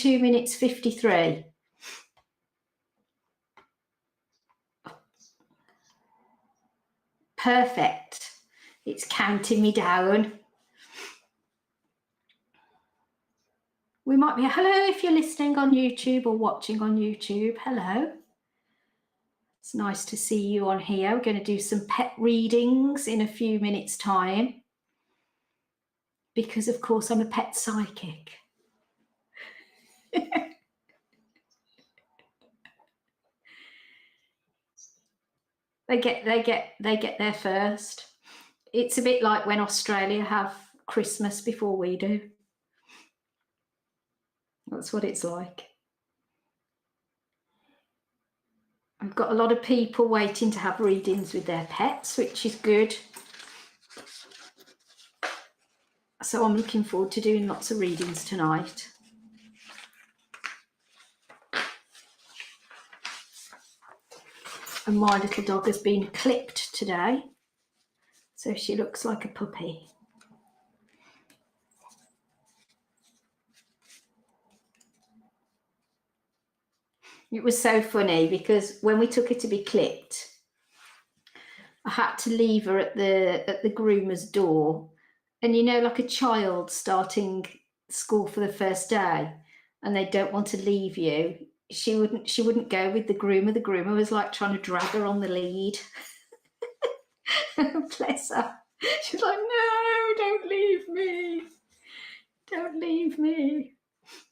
2 minutes 53. Perfect. It's counting me down. We might be, hello if you're listening on YouTube or watching on YouTube. Hello. It's nice to see you on here. We're going to do some pet readings in a few minutes' time. Because, of course, I'm a pet psychic. They get there first. It's a bit like when Australia have Christmas before we do. That's what it's like. I've got a lot of people waiting to have readings with their pets, which is good. So I'm looking forward to doing lots of readings tonight. And my little dog has been clipped today, so she looks like a puppy. It was so funny because when we took her to be clipped, I had to leave her at the groomer's door. And you know, like a child starting school for the first day and they don't want to leave you, she wouldn't go with the groomer. The groomer was like trying to drag her on the lead. Bless her. She's like, no, don't leave me. Don't leave me.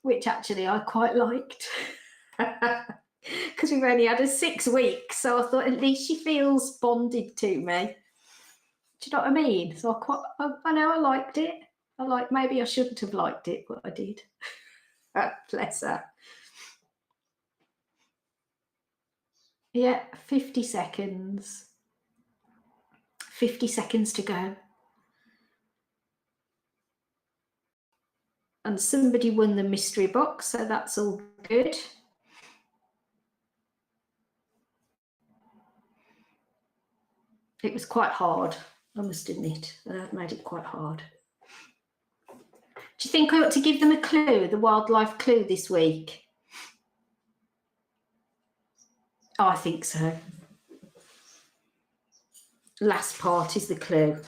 Which actually I quite liked. Because we've only had her 6 weeks, so I thought at least she feels bonded to me. Do you know what I mean? So I know I liked it. Maybe I shouldn't have liked it, but I did. Bless her. Yeah, 50 seconds. 50 seconds to go. And somebody won the mystery box, so that's all good. It was quite hard, I must admit. That made it quite hard. Do you think I ought to give them a clue, the wildlife clue this week? Oh, I think so. Last part is the clue.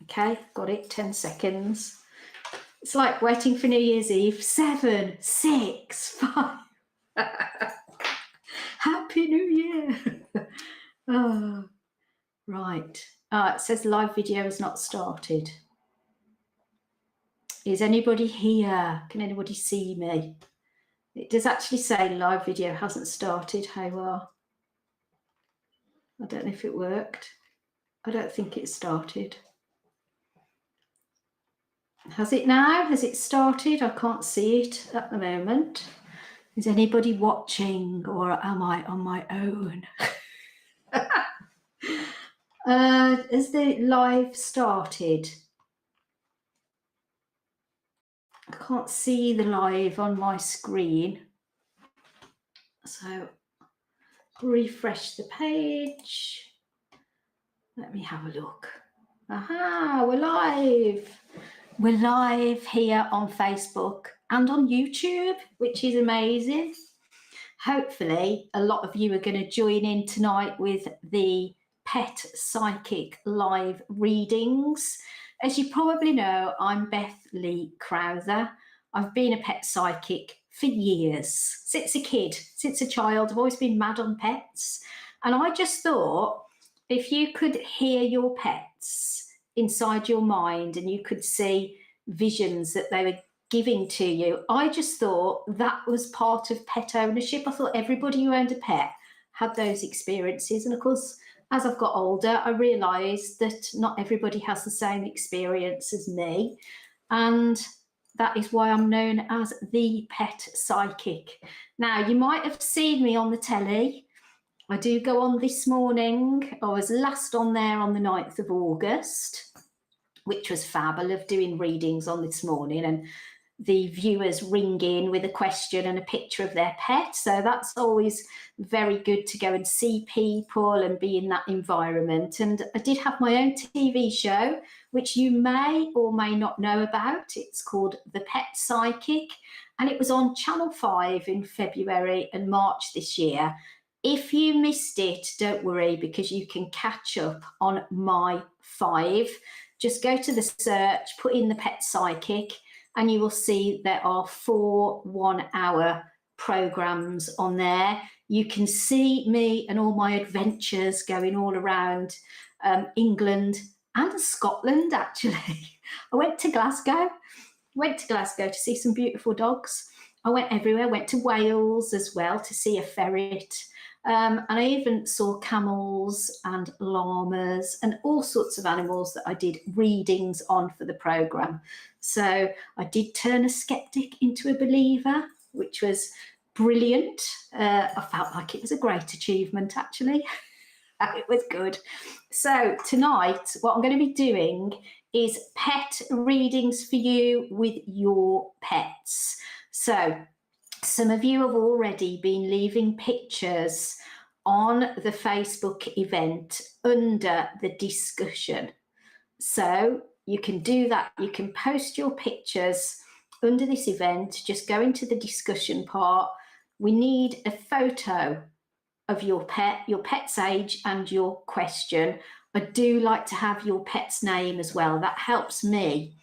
Okay, got it, 10 seconds. It's like waiting for New Year's Eve. 7, 6, 5. Happy New Year. Oh, right. It says live video has not started. Is anybody here? Can anybody see me? It does actually say live video hasn't started. How well? I don't know if it worked. I don't think it started. Has it now? Has it started? I can't see it at the moment. Is anybody watching or am I on my own? Has the live started? I can't see the live on my screen. So refresh the page. Let me have a look. Aha, we're live. We're live here on Facebook and on YouTube, which is amazing. Hopefully, a lot of you are going to join in tonight with the Pet Psychic live readings. As you probably know, I'm Beth Lee-Crowther. I've been a pet psychic for years, since a kid, since a child. I've always been mad on pets. And I just thought, if you could hear your pets inside your mind and you could see visions that they were giving to you, I just thought that was part of pet ownership. I thought everybody who owned a pet had those experiences. And of course, as I've got older, I realised that not everybody has the same experience as me. And that is why I'm known as the Pet Psychic. Now, you might have seen me on the telly. I do go on this morning. I was last on there on the 9th of August, which was fab. I love doing readings on this morning. And the viewers ring in with a question and a picture of their pet. So that's always very good to go and see people and be in that environment. And I did have my own TV show, which you may or may not know about. It's called The Pet Psychic, and it was on Channel 5 in February and March this year. If you missed it, don't worry, because you can catch up on My 5. Just go to the search, put in The Pet Psychic, and you will see there are 4 one-hour programs on there. You can see me and all my adventures going all around England and Scotland, actually. I went to Glasgow to see some beautiful dogs. I went everywhere, went to Wales as well to see a ferret. And I even saw camels and llamas and all sorts of animals that I did readings on for the programme. So I did turn a skeptic into a believer, which was brilliant. I felt like it was a great achievement, actually. It was good. So tonight, what I'm going to be doing is pet readings for you with your pets. So some of you have already been leaving pictures on the Facebook event under the discussion. So you can do that. You can post your pictures under this event. Just go into the discussion part. We need a photo of your pet's age and your question. I do like to have your pet's name as well. That helps me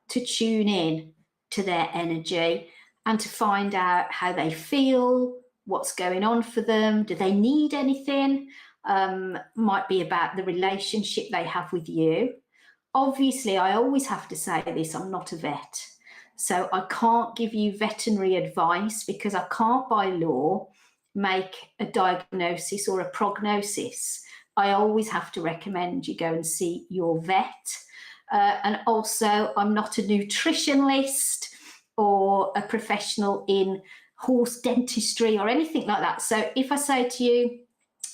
to tune in to their energy and to find out how they feel, what's going on for them, do they need anything, might be about the relationship they have with you. Obviously, I always have to say this, I'm not a vet, so I can't give you veterinary advice because I can't by law make a diagnosis or a prognosis. I always have to recommend you go and see your vet. And also, I'm not a nutritionist or a professional in horse dentistry or anything like that. So if I say to you,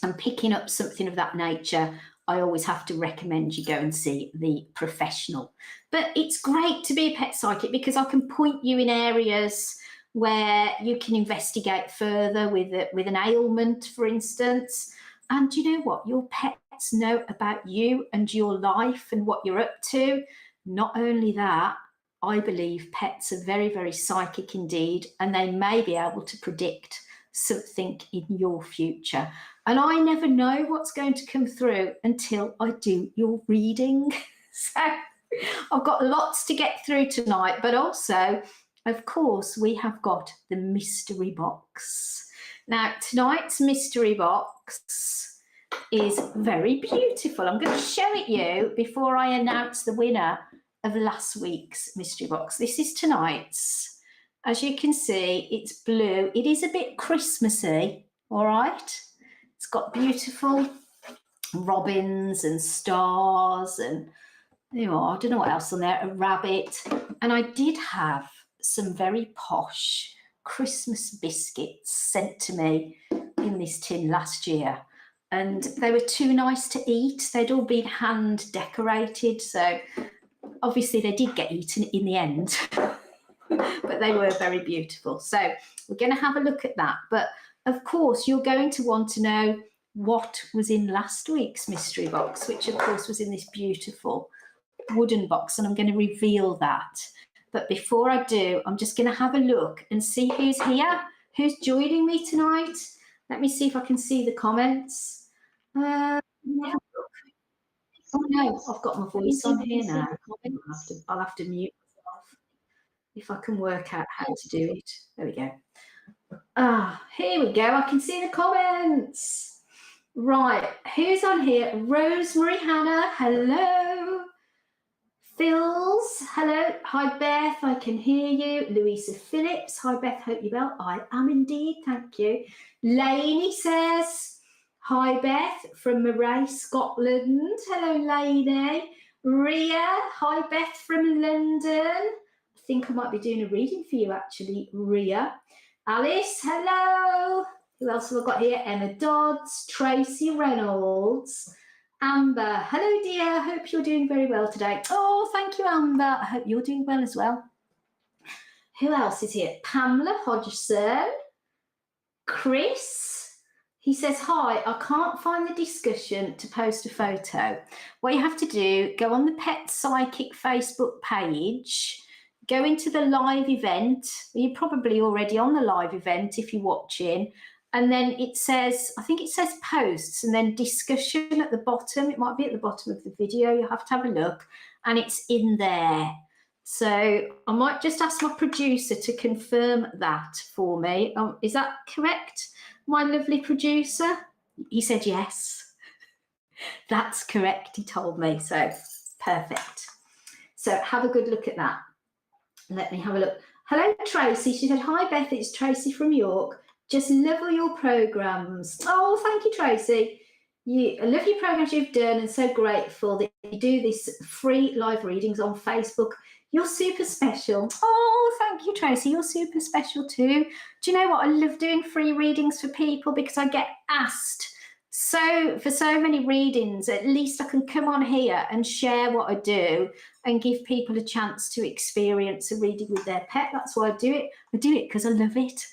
I'm picking up something of that nature, I always have to recommend you go and see the professional. But it's great to be a pet psychic because I can point you in areas where you can investigate further with an ailment, for instance. And you know what? Your pets know about you and your life and what you're up to. Not only that, I believe pets are very, very psychic indeed, and they may be able to predict something in your future. And I never know what's going to come through until I do your reading. So I've got lots to get through tonight, but also, of course, we have got the mystery box. Now, tonight's mystery box is very beautiful. I'm going to show it you before I announce the winner of last week's mystery box. This is tonight's. As you can see, it's blue. It is a bit Christmassy, all right? It's got beautiful robins and stars and, you know, I don't know what else on there, a rabbit. And I did have some very posh Christmas biscuits sent to me in this tin last year. And they were too nice to eat. They'd all been hand decorated. So obviously they did get eaten in the end, but they were very beautiful. So we're going to have a look at that. But of course, you're going to want to know what was in last week's mystery box, which of course was in this beautiful wooden box. And I'm going to reveal that. But before I do, I'm just going to have a look and see who's here, who's joining me tonight. Let me see if I can see the comments. Oh no, I've got my voice on here now. I'll have to mute myself if I can work out how to do it. There we go. Here we go. I can see the comments. Right, who's on here? Rosemary Hannah, hello. Phils, hello. Hi Beth, I can hear you. Louisa Phillips, hi Beth, hope you're well. I am indeed, thank you. Lainey says, hi Beth from Moray, Scotland. Hello Lainey. Ria, hi Beth from London. I think I might be doing a reading for you actually, Ria. Alice, hello. Who else have I got here? Emma Dodds, Tracy Reynolds. Amber, hello dear, hope you're doing very well today. Oh, thank you Amber, I hope you're doing well as well. Who else is here? Pamela Hodgson. Chris. He says, hi, I can't find the discussion to post a photo. What you have to do, go on the Pet Psychic Facebook page, go into the live event. You're probably already on the live event if you're watching. And then it says, I think it says posts and then discussion at the bottom. It might be at the bottom of the video. You have to have a look and it's in there. So I might just ask my producer to confirm that for me. Is that correct, my lovely producer? He said yes. That's correct, he told me. So perfect. So have a good look at that. Let me have a look. Hello, Tracy. She said, hi, Beth. It's Tracy from York. Just love all your programs. Oh, thank you, Tracy. I love your programs you've done and so grateful that you do these free live readings on Facebook. You're super special. Oh, thank you, Tracy. You're super special too. Do you know what? I love doing free readings for people because I get asked for so many readings. At least I can come on here and share what I do and give people a chance to experience a reading with their pet. That's why I do it. I do it because I love it.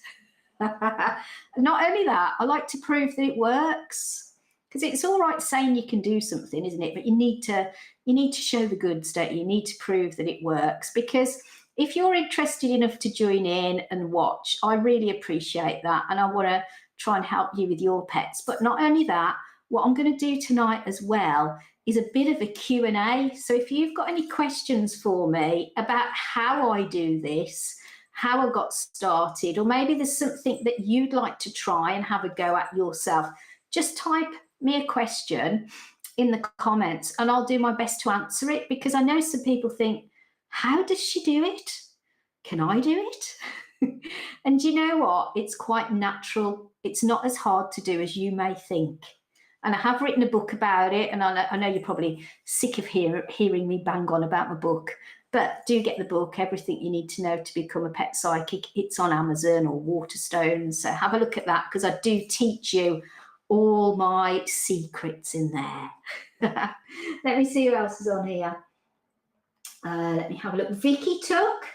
Not only that, I like to prove that it works. Because it's all right saying you can do something, isn't it? But you need to show the goods, don't you? You need to prove that it works. Because if you're interested enough to join in and watch, I really appreciate that. And I want to try and help you with your pets. But not only that, what I'm going to do tonight as well is a bit of a Q&A. So if you've got any questions for me about how I do this, how I got started, or maybe there's something that you'd like to try and have a go at yourself, just type me a question in the comments and I'll do my best to answer it, because I know some people think, how does she do it? Can I do it? And you know what? It's quite natural. It's not as hard to do as you may think. And I have written a book about it, and I know you're probably sick of hearing me bang on about my book, but do get the book, Everything You Need to Know to Become a Pet Psychic. It's on Amazon or Waterstones, so have a look at that, because I do teach you all my secrets in there. Let me see who else is on here. Let me have a look. Vicky Tuck.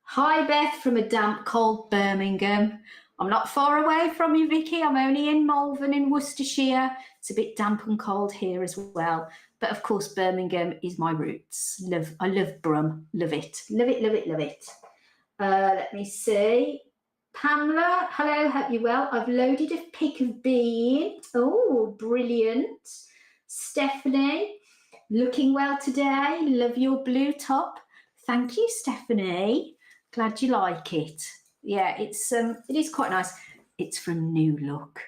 Hi, Beth, from a damp, cold Birmingham. I'm not far away from you, Vicky. I'm only in Malvern in Worcestershire. It's a bit damp and cold here as well. But of course, Birmingham is my roots. I love Brum. Love it. Love it, love it, love it. Let me see. Pamela, hello, hope you're well. I've loaded a pic of Bean. Oh, brilliant. Stephanie, looking well today. Love your blue top. Thank you, Stephanie. Glad you like it. Yeah, it is quite nice. It's from New Look.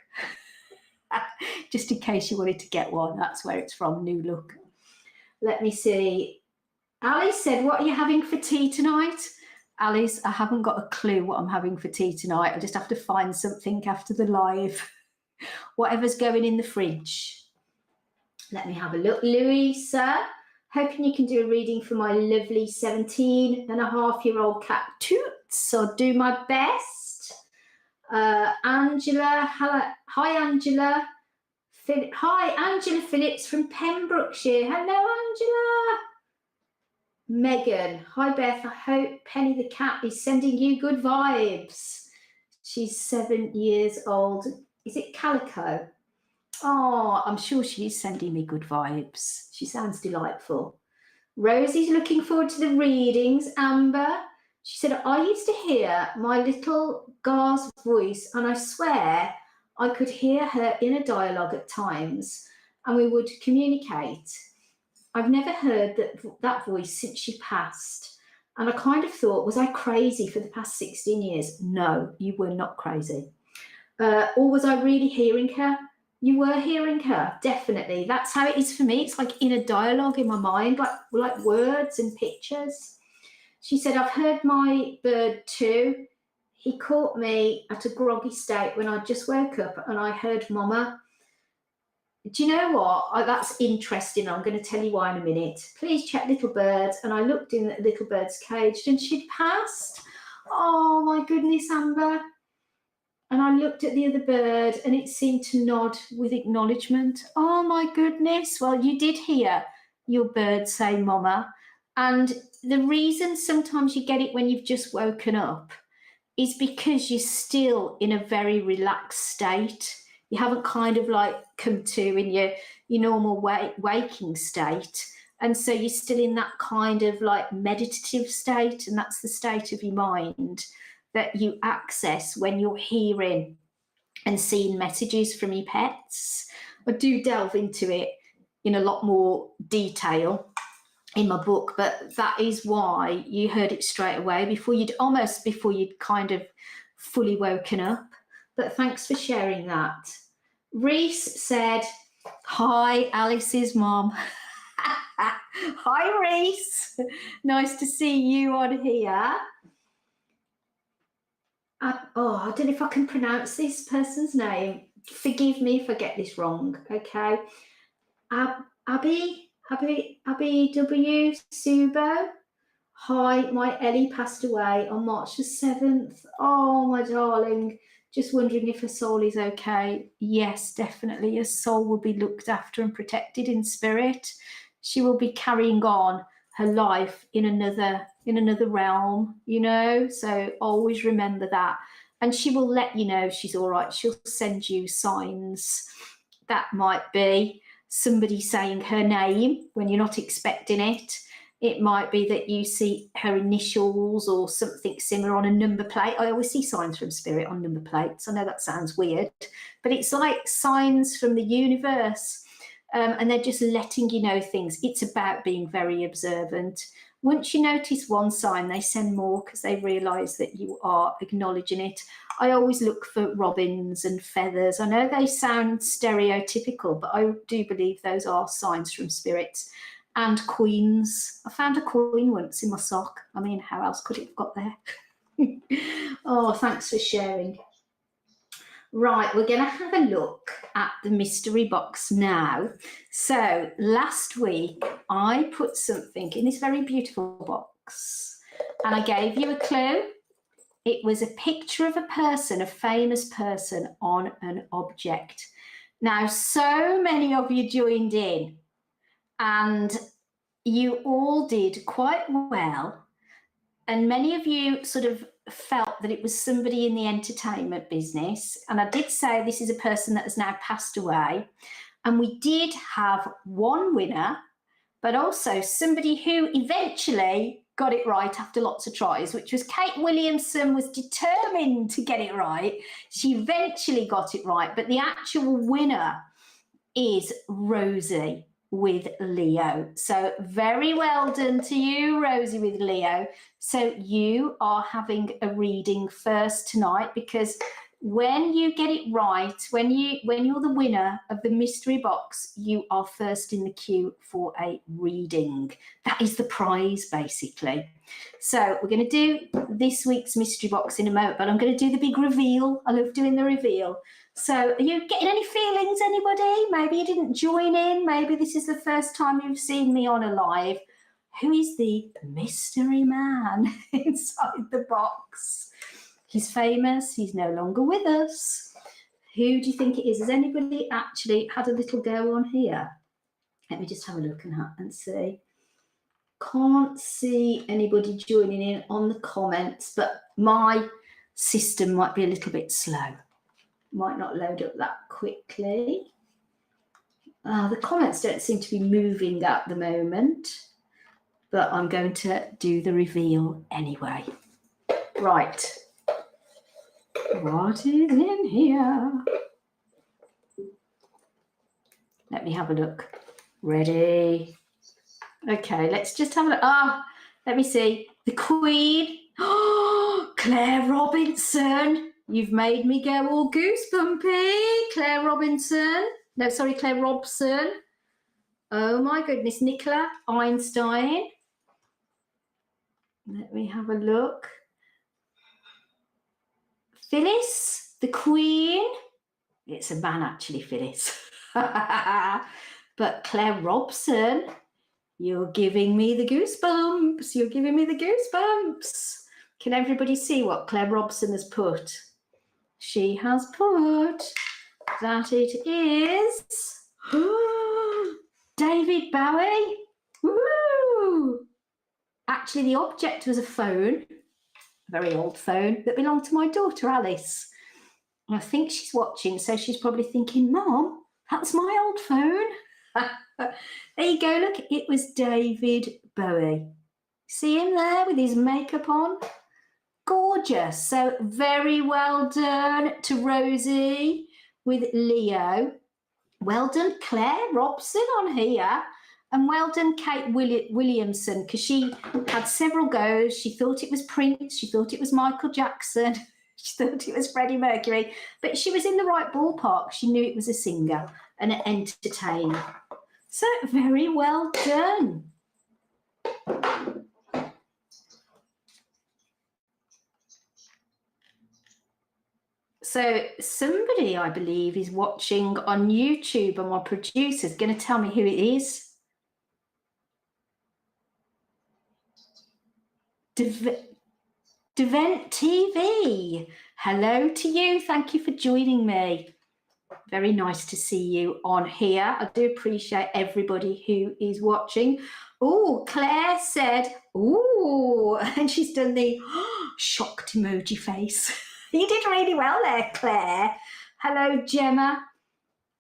Just in case you wanted to get one, that's where it's from, New Look. Let me see. Alice said, what are you having for tea tonight? Alice, I haven't got a clue what I'm having for tea tonight. I just have to find something after the live. Whatever's going in the fridge. Let me have a look. Louisa, hoping you can do a reading for my lovely 17-and-a-half-year-old cat, Toots. I'll do my best. Angela, hello. Hi, Angela. Hi, Angela Phillips from Pembrokeshire. Hello, Angela. Megan, hi Beth, I hope Penny the cat is sending you good vibes. She's 7 years old. Is it Calico? Oh, I'm sure she's sending me good vibes. She sounds delightful. Rosie's looking forward to the readings. Amber, she said, I used to hear my little Gar's voice and I swear I could hear her inner dialogue at times and we would communicate. I've never heard that voice since she passed. And I kind of thought, was I crazy for the past 16 years? No, you were not crazy. Or was I really hearing her? You were hearing her, definitely. That's how it is for me. It's like inner dialogue in my mind, like words and pictures. She said, I've heard my bird too. He caught me at a groggy state when I just woke up and I heard Mama. Do you know what? That's interesting. I'm going to tell you why in a minute. Please check Little Bird. And I looked in at Little Bird's cage and she'd passed. Oh, my goodness, Amber. And I looked at the other bird and it seemed to nod with acknowledgement. Oh, my goodness. Well, you did hear your bird say Mama. And the reason sometimes you get it when you've just woken up is because you're still in a very relaxed state. You haven't kind of like come to in your normal waking state. And so you're still in that kind of like meditative state. And that's the state of your mind that you access when you're hearing and seeing messages from your pets. I do delve into it in a lot more detail in my book, but that is why you heard it straight away before you'd kind of fully woken up. But thanks for sharing that. Reese said, hi, Alice's mom. Hi, Reese. Nice to see you on here. I don't know if I can pronounce this person's name. Forgive me if I get this wrong, okay? Abby W. Subo. Hi, my Ellie passed away on March the 7th. Oh, my darling. Just wondering if her soul is okay. Yes, definitely. Her soul will be looked after and protected in spirit. She will be carrying on her life in another realm, you know, so always remember that. And she will let you know she's all right. She'll send you signs. That might be somebody saying her name when you're not expecting it. It might be that you see her initials or something similar on a number plate. I always see signs from spirit on number plates. I know that sounds weird, but it's like signs from the universe. And they're just letting you know things. It's about being very observant. Once you notice one sign, they send more because they realise that you are acknowledging it. I always look for robins and feathers. I know they sound stereotypical, but I do believe those are signs from spirits. And queens. I found a queen once in my sock. I mean, how else could it have got there? Oh, thanks for sharing. Right, we're going to have a look at the mystery box now. So last week, I put something in this very beautiful box and I gave you a clue. It was a picture of a person, a famous person on an object. Now, so many of you joined in and you all did quite well. And many of you sort of felt that it was somebody in the entertainment business. And I did say this is a person that has now passed away. And we did have one winner, but also somebody who eventually got it right after lots of tries, which was Kate Williamson was determined to get it right. She eventually got it right, but the actual winner is Rosie with Leo. So very well done to you, Rosie with Leo. So you are having a reading first tonight, because when you get it right, when you're the winner of the mystery box, you are first in the queue for a reading. That is the prize, basically. So we're going to do this week's mystery box in a moment, but I'm going to do the big reveal. I love doing the reveal. So are you getting any feelings, anybody? Maybe you didn't join in. Maybe this is the first time you've seen me on a live. Who is the mystery man inside the box? He's famous. He's no longer with us. Who do you think it is? Has anybody actually had a little go on here? Let me just have a look and see. Can't see anybody joining in on the comments, but my system might be a little bit slow. Might not load up that quickly. The comments don't seem to be moving at the moment, but I'm going to do the reveal anyway. Right. What is in here? Let me have a look. Ready? Okay, let's just have a look. Let me see. The Queen. Oh, Claire Robinson. You've made me go all goosebumpy. Claire Robinson. No, sorry, Claire Robson. Oh my goodness, Nicola Einstein. Let me have a look. Phyllis, the Queen. It's a man, actually, Phyllis. But Claire Robson, you're giving me the goosebumps. You're giving me the goosebumps. Can everybody see what Claire Robson has put? She has put that it is David Bowie. Woo! actually the object was a phone, a very old phone that belonged to my daughter Alice. And I think she's watching, so she's probably thinking, Mom, that's my old phone. There you go, look, it was David Bowie. See him there with his makeup on? Gorgeous. So very well done to Rosie with Leo. Well done, Claire Robson on here. And well done, Kate Williamson, because she had several goes. She thought it was Prince. She thought it was Michael Jackson. She thought it was Freddie Mercury. But she was in the right ballpark. She knew it was a singer and an entertainer. So very well done. So somebody, I believe, is watching on YouTube, and my producer's going to tell me who it is. Devent TV. Hello to you. Thank you for joining me. Very nice to see you on here. I do appreciate everybody who is watching. Oh, Claire said, oh, and she's done the shocked emoji face. You did really well there, Claire. Hello, Gemma.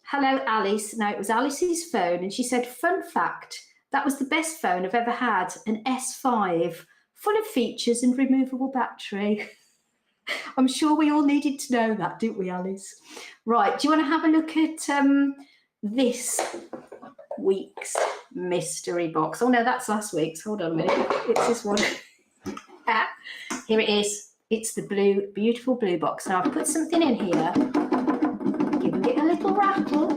Hello, Alice. Now, it was Alice's phone, and she said, fun fact, that was the best phone I've ever had, an S5, full of features and removable battery. I'm sure we all needed to know that, didn't we, Alice? Right, do you want to have a look at this week's mystery box? Oh, no, that's last week's. Hold on a minute. It's this one. Here it is. It's the blue, beautiful blue box. Now, I've put something in here, giving it a little rattle.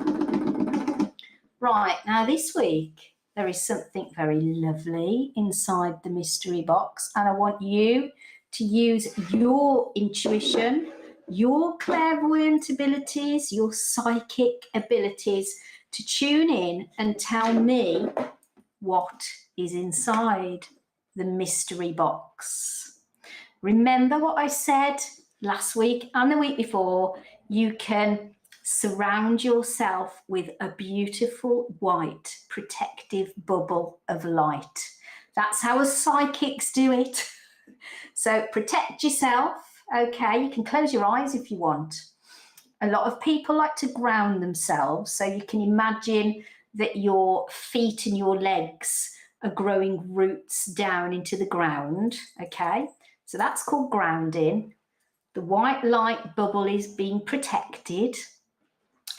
Right, now this week, there is something very lovely inside the mystery box, and I want you to use your intuition, your clairvoyant abilities, your psychic abilities to tune in and tell me what is inside the mystery box. Remember what I said last week and the week before, you can surround yourself with a beautiful white protective bubble of light. That's how us psychics do it. So protect yourself, okay? You can close your eyes if you want. A lot of people like to ground themselves, so you can imagine that your feet and your legs are growing roots down into the ground, okay? So that's called grounding. The white light bubble is being protected.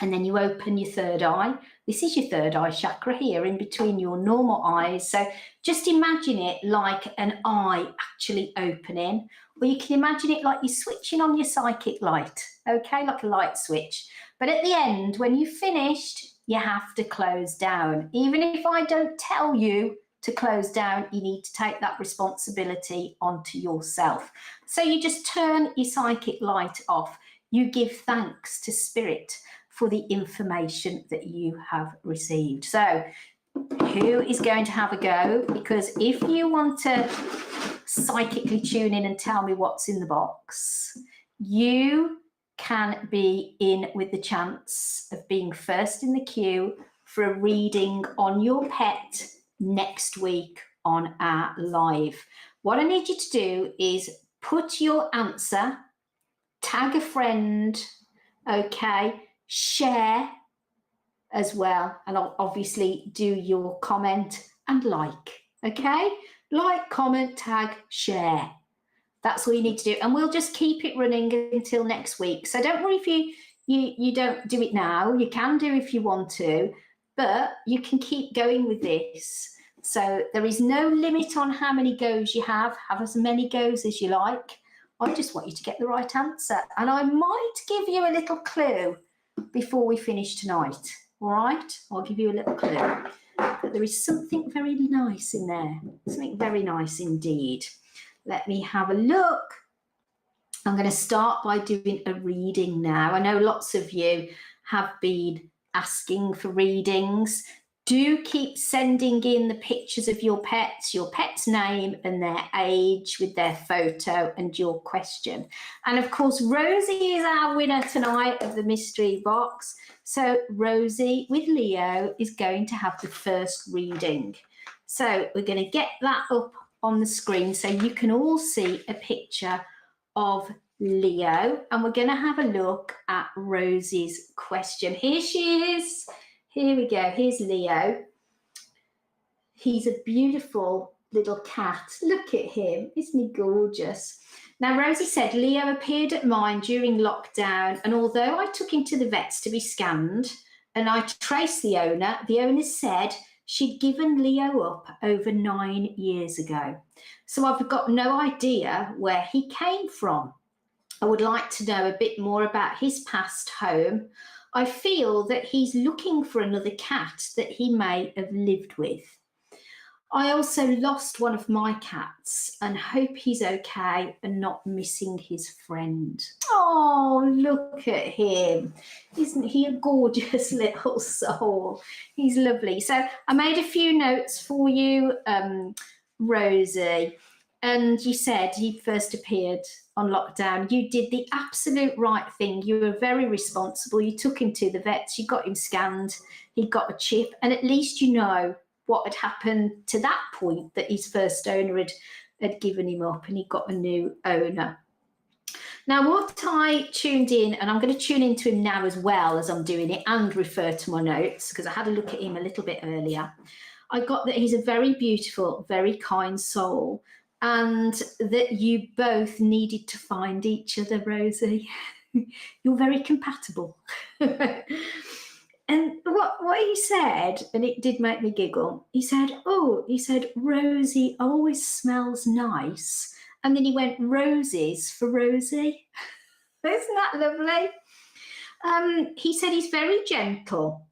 And then you open your third eye. This is your third eye chakra here in between your normal eyes. So just imagine it like an eye actually opening, or you can imagine it like you're switching on your psychic light, okay, like a light switch. But at the end, when you've finished, you have to close down. Even if I don't tell you to close down, you need to take that responsibility onto yourself. So you just turn your psychic light off. You give thanks to Spirit for the information that you have received. So who is going to have a go? Because if you want to psychically tune in and tell me what's in the box, you can be in with the chance of being first in the queue for a reading on your pet next week on our live. What I need you to do is put your answer, tag a friend, okay, share as well, and I'll obviously do your comment and like, okay? Like, comment, tag, share. That's all you need to do, and we'll just keep it running until next week. So don't worry if you don't do it now. You can do if you want to, but you can keep going with this. So there is no limit on how many goes you have as many goes as you like. I just want you to get the right answer, and I might give you a little clue before we finish tonight. All right, I'll give you a little clue. But there is something very nice in there, something very nice indeed. Let me have a look. I'm going to start by doing a reading now. I know lots of you have been asking for readings. Do keep sending in the pictures of your pet's name and their age with their photo and your question. And of course, Rosie is our winner tonight of the mystery box. So Rosie with Leo is going to have the first reading. So we're going to get that up on the screen so you can all see a picture of Leo, and we're going to have a look at Rosie's question. Here she is. Here we go. Here's Leo. He's a beautiful little cat. Look at him. Isn't he gorgeous? Now, Rosie said, Leo appeared at mine during lockdown, and although I took him to the vets to be scanned and I traced the owner said she'd given Leo up over 9 years ago. So I've got no idea where he came from. I would like to know a bit more about his past home. I feel that he's looking for another cat that he may have lived with. I also lost one of my cats and hope he's okay and not missing his friend. Oh, look at him. Isn't he a gorgeous little soul? He's lovely. So I made a few notes for you, Rosie, and you said he first appeared on lockdown. You did the absolute right thing. You were very responsible. You took him to the vets, you got him scanned, he got a chip, and at least you know what had happened to that point, that his first owner had given him up and he got a new owner. Now, what I tuned in, and I'm going to tune into him now as well as I'm doing it and refer to my notes because I had a look at him a little bit earlier. I got that he's a very beautiful, very kind soul, and that you both needed to find each other, Rosie. You're very compatible. And what he said, and it did make me giggle, he said, Rosie always smells nice. And then he went, roses for Rosie. Isn't that lovely? He said he's very gentle.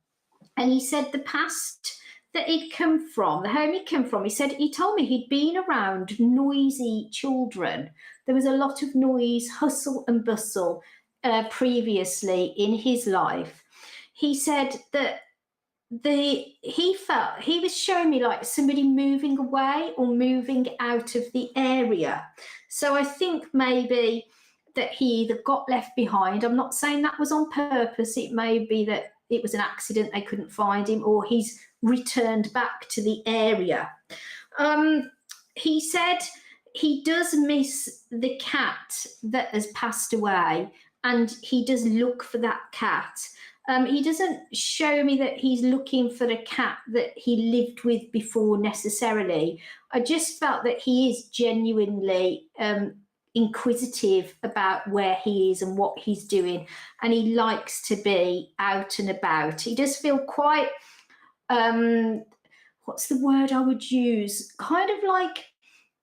And he said the past that he'd come from, the home he'd come from, he told me he'd been around noisy children. There was a lot of noise, hustle and bustle previously in his life. He said that he felt he was showing me like somebody moving away or moving out of the area. So I think maybe that he either got left behind. I'm not saying that was on purpose. It may be that it was an accident, they couldn't find him, or he's returned back to the area. He said he does miss the cat that has passed away, and he does look for that cat. He doesn't show me that he's looking for a cat that he lived with before necessarily. I just felt that he is genuinely inquisitive about where he is and what he's doing, and he likes to be out and about. He does feel quite, what's the word I would use? Kind of like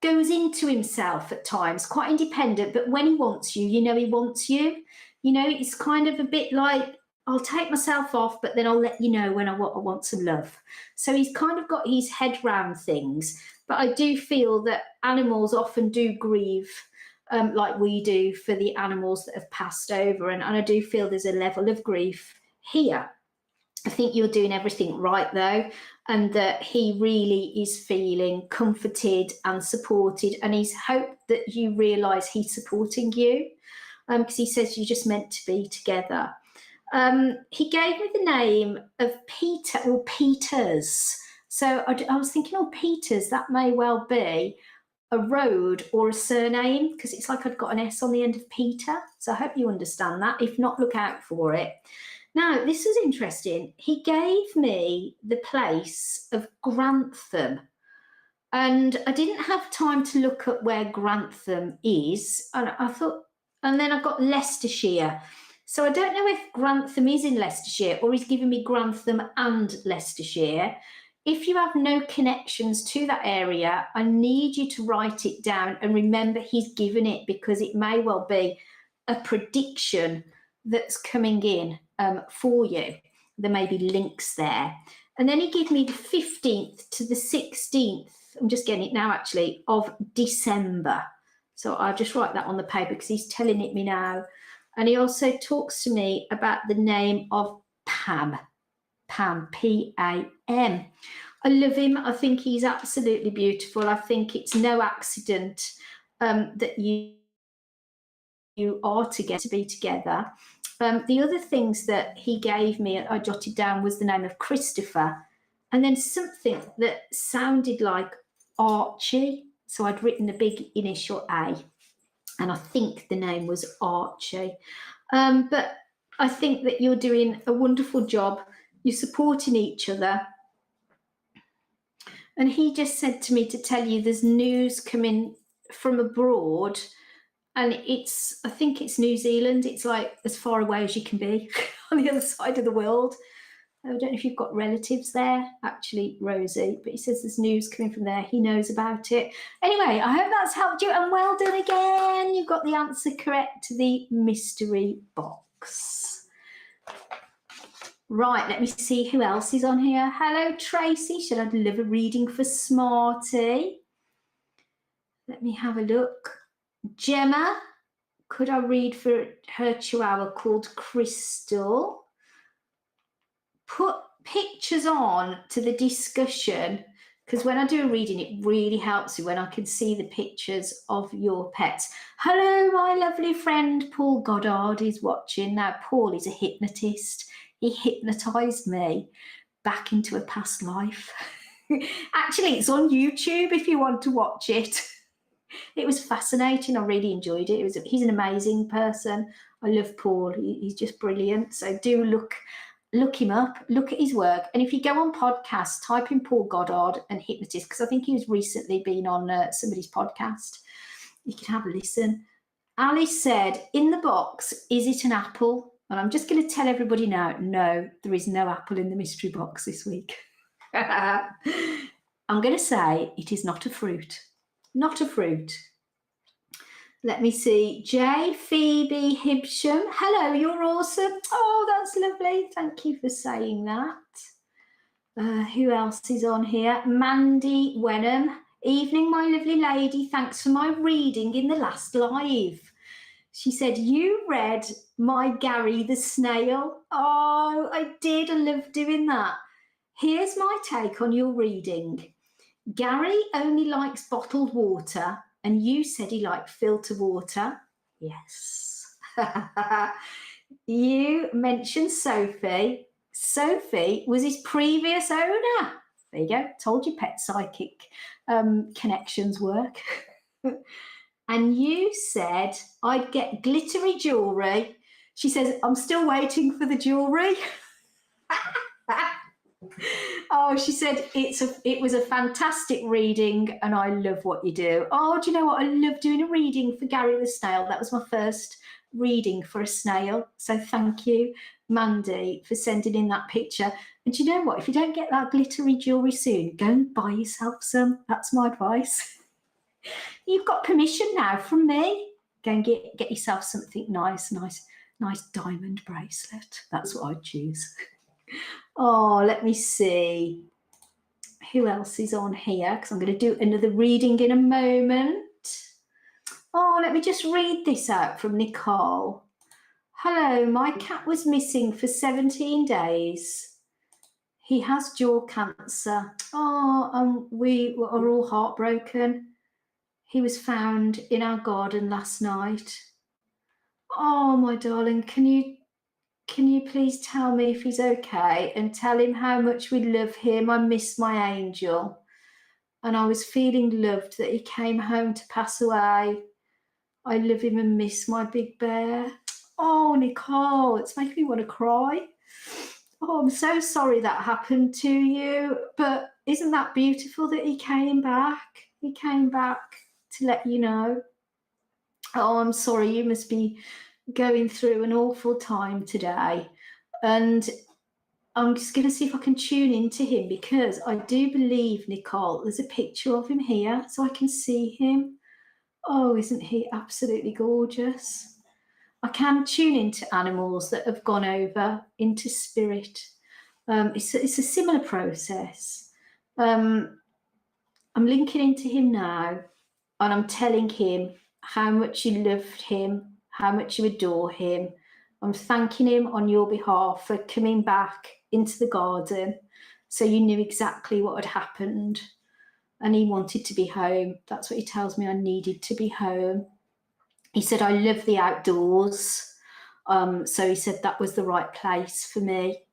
goes into himself at times, quite independent, but when he wants you, you know he wants you. You know, it's kind of a bit like, I'll take myself off, but then I'll let you know when I want some love. So he's kind of got his head round things. But I do feel that animals often do grieve like we do for the animals that have passed over. And I do feel there's a level of grief here. I think you're doing everything right, though, and that he really is feeling comforted and supported. And he's hoped that you realise he's supporting you, because he says you're just meant to be together. He gave me the name of Peter, or Peters. So I was thinking, oh, Peters, that may well be a road or a surname, because it's like I'd got an S on the end of Peter. So I hope you understand that. If not, look out for it. Now, this is interesting. He gave me the place of Grantham. And I didn't have time to look at where Grantham is. And I thought, and then I got Leicestershire. So I don't know if Grantham is in Leicestershire or he's giving me Grantham and Leicestershire. If you have no connections to that area, I need you to write it down and remember he's given it, because it may well be a prediction that's coming in for you. There may be links there. And then he gave me the 15th to the 16th, I'm just getting it now actually, of December. So I'll just write that on the paper because he's telling it me now. And he also talks to me about the name of Pam, P-A-M. I love him. I think he's absolutely beautiful. I think it's no accident that you are together, to be together. The other things that he gave me, I jotted down, was the name of Christopher, and then something that sounded like Archie. So I'd written a big initial A, and I think the name was Archie. But I think that you're doing a wonderful job. You're supporting each other. And he just said to me to tell you there's news coming from abroad, and I think it's New Zealand. It's like as far away as you can be on the other side of the world. I don't know if you've got relatives there, actually, Rosie, but he says there's news coming from there. He knows about it. Anyway, I hope that's helped you, and well done again. You've got the answer correct to the mystery box. Right, let me see who else is on here. Hello, Tracy. Should I deliver reading for Smarty? Let me have a look. Gemma, could I read for her chihuahua called Crystal? Put pictures on to the discussion, because when I do a reading, it really helps me when I can see the pictures of your pets. Hello, my lovely friend Paul Goddard is watching. Now, Paul is a hypnotist. He hypnotised me back into a past life. Actually, it's on YouTube if you want to watch it. It was fascinating. I really enjoyed it. He's an amazing person. I love Paul. He's just brilliant. So do look him up, look at his work. And if you go on podcasts, type in Paul Goddard and hypnotist, because I think he was recently been on somebody's podcast. You can have a listen. Alice said, in the box, is it an apple? And I'm just going to tell everybody now, no, there is no apple in the mystery box this week. I'm going to say it is not a fruit. Not a fruit. Let me see. J. Phoebe Hibsham. Hello, you're awesome. Oh, that's lovely. Thank you for saying that. Who else is on here? Mandy Wenham. Evening, my lovely lady. Thanks for my reading in the last live. She said, you read my Gary the Snail. Oh, I did. I love doing that. Here's my take on your reading. Gary only likes bottled water, and you said he liked filter water. Yes. You mentioned Sophie. Sophie was his previous owner. There you go. Told you Pet Psychic connections work. And you said I'd get glittery jewellery. She says, I'm still waiting for the jewellery. Oh, she said it was a fantastic reading, and I love what you do. Oh, do you know what? I love doing a reading for Gary the Snail. That was my first reading for a snail. So thank you, Mandy, for sending in that picture. And do you know what? If you don't get that glittery jewellery soon, go and buy yourself some. That's my advice. You've got permission now from me. Go and get yourself something nice diamond bracelet. That's what I'd choose. Oh, let me see. Who else is on here? Because I'm going to do another reading in a moment. Oh, let me just read this out from Nicole. Hello, my cat was missing for 17 days. He has jaw cancer. Oh, we are all heartbroken. He was found in our garden last night. Oh, my darling, can you please tell me if he's okay, and tell him how much we love him? I miss my angel. And I was feeling loved that he came home to pass away. I love him and miss my big bear. Oh, Nicole, it's making me want to cry. Oh, I'm so sorry that happened to you. But isn't that beautiful that he came back? He came back to let you know. Oh, I'm sorry, you must be going through an awful time today. And I'm just going to see if I can tune into him, because I do believe, Nicole, there's a picture of him here so I can see him. Oh, isn't he absolutely gorgeous? I can tune into animals that have gone over into spirit. It's a similar process. I'm linking into him now, and I'm telling him how much you loved him, how much you adore him. I'm thanking him on your behalf for coming back into the garden, so you knew exactly what had happened, and he wanted to be home. That's what he tells me. I needed to be home. He said, I love the outdoors. So he said that was the right place for me.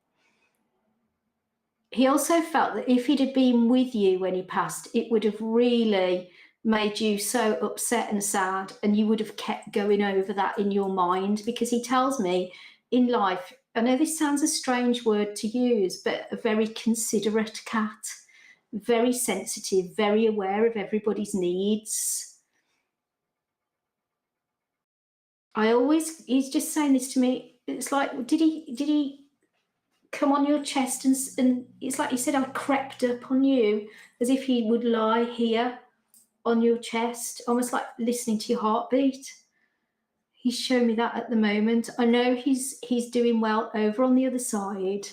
He also felt that if he'd have been with you when he passed, it would have really made you so upset and sad, and you would have kept going over that in your mind, because he tells me in life, I know this sounds a strange word to use, but a very considerate cat, very sensitive, very aware of everybody's needs. He's just saying this to me. It's like, did he come on your chest, and it's like he said, I crept up on you as if he would lie here on your chest, almost like listening to your heartbeat. He's showing me that at the moment. I know he's doing well over on the other side.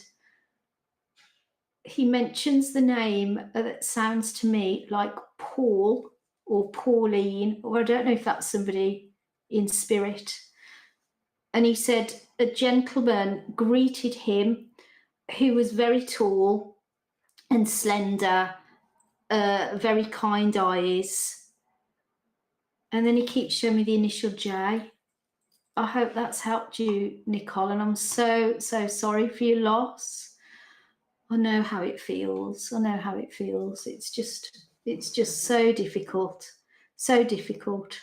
He mentions the name that sounds to me like Paul or Pauline, or I don't know if that's somebody in spirit. And he said a gentleman greeted him who was very tall and slender, very kind eyes. And then he keeps showing me the initial J. I hope that's helped you, Nicole, and I'm so sorry for your loss. I know how it feels. I know how it feels. It's just so difficult. So difficult.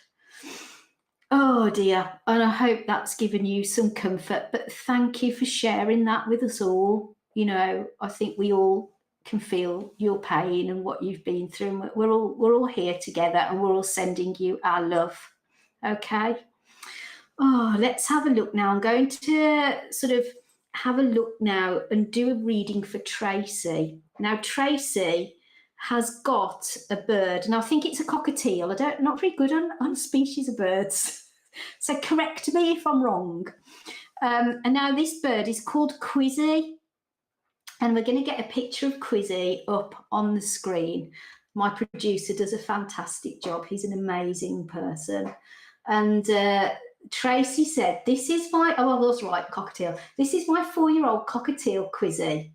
Oh dear. And I hope that's given you some comfort. But thank you for sharing that with us all. You know, I think we all can feel your pain and what you've been through. And we're all here together, and we're all sending you our love. Okay. Oh, let's have a look now. I'm going to sort of have a look now and do a reading for Tracy. Now, Tracy has got a bird, and I think it's a cockatiel. I'm not very good on species of birds, so correct me if I'm wrong. And now this bird is called Quizzy, and we're going to get a picture of Quizzy up on the screen. My producer does a fantastic job. He's an amazing person. And Tracy said, this is my, oh, I was right, cockatiel. This is my 4-year-old cockatiel, Quizzy.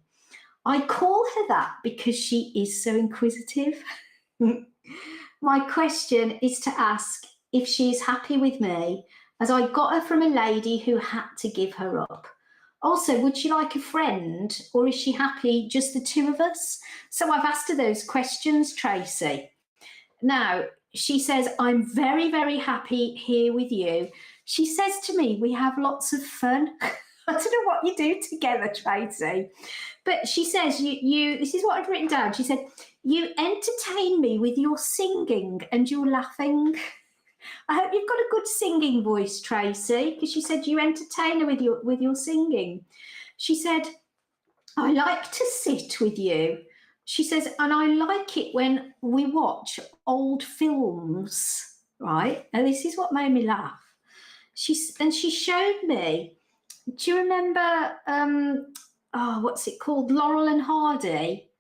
I call her that because she is so inquisitive. My question is to ask if she's happy with me, as I got her from a lady who had to give her up. Also, would she like a friend, or is she happy just the two of us? So I've asked her those questions, Tracy. Now, she says, I'm very, very happy here with you. She says to me, we have lots of fun. I don't know what you do together, Tracy. But she says, you this is what I've written down. She said, you entertain me with your singing and your laughing. I hope you've got a good singing voice, Tracy, because she said you entertain her with your singing. She said, I like to sit with you. She says, and I like it when we watch old films, right? And this is what made me laugh. She showed me, do you remember, what's it called? Laurel and Hardy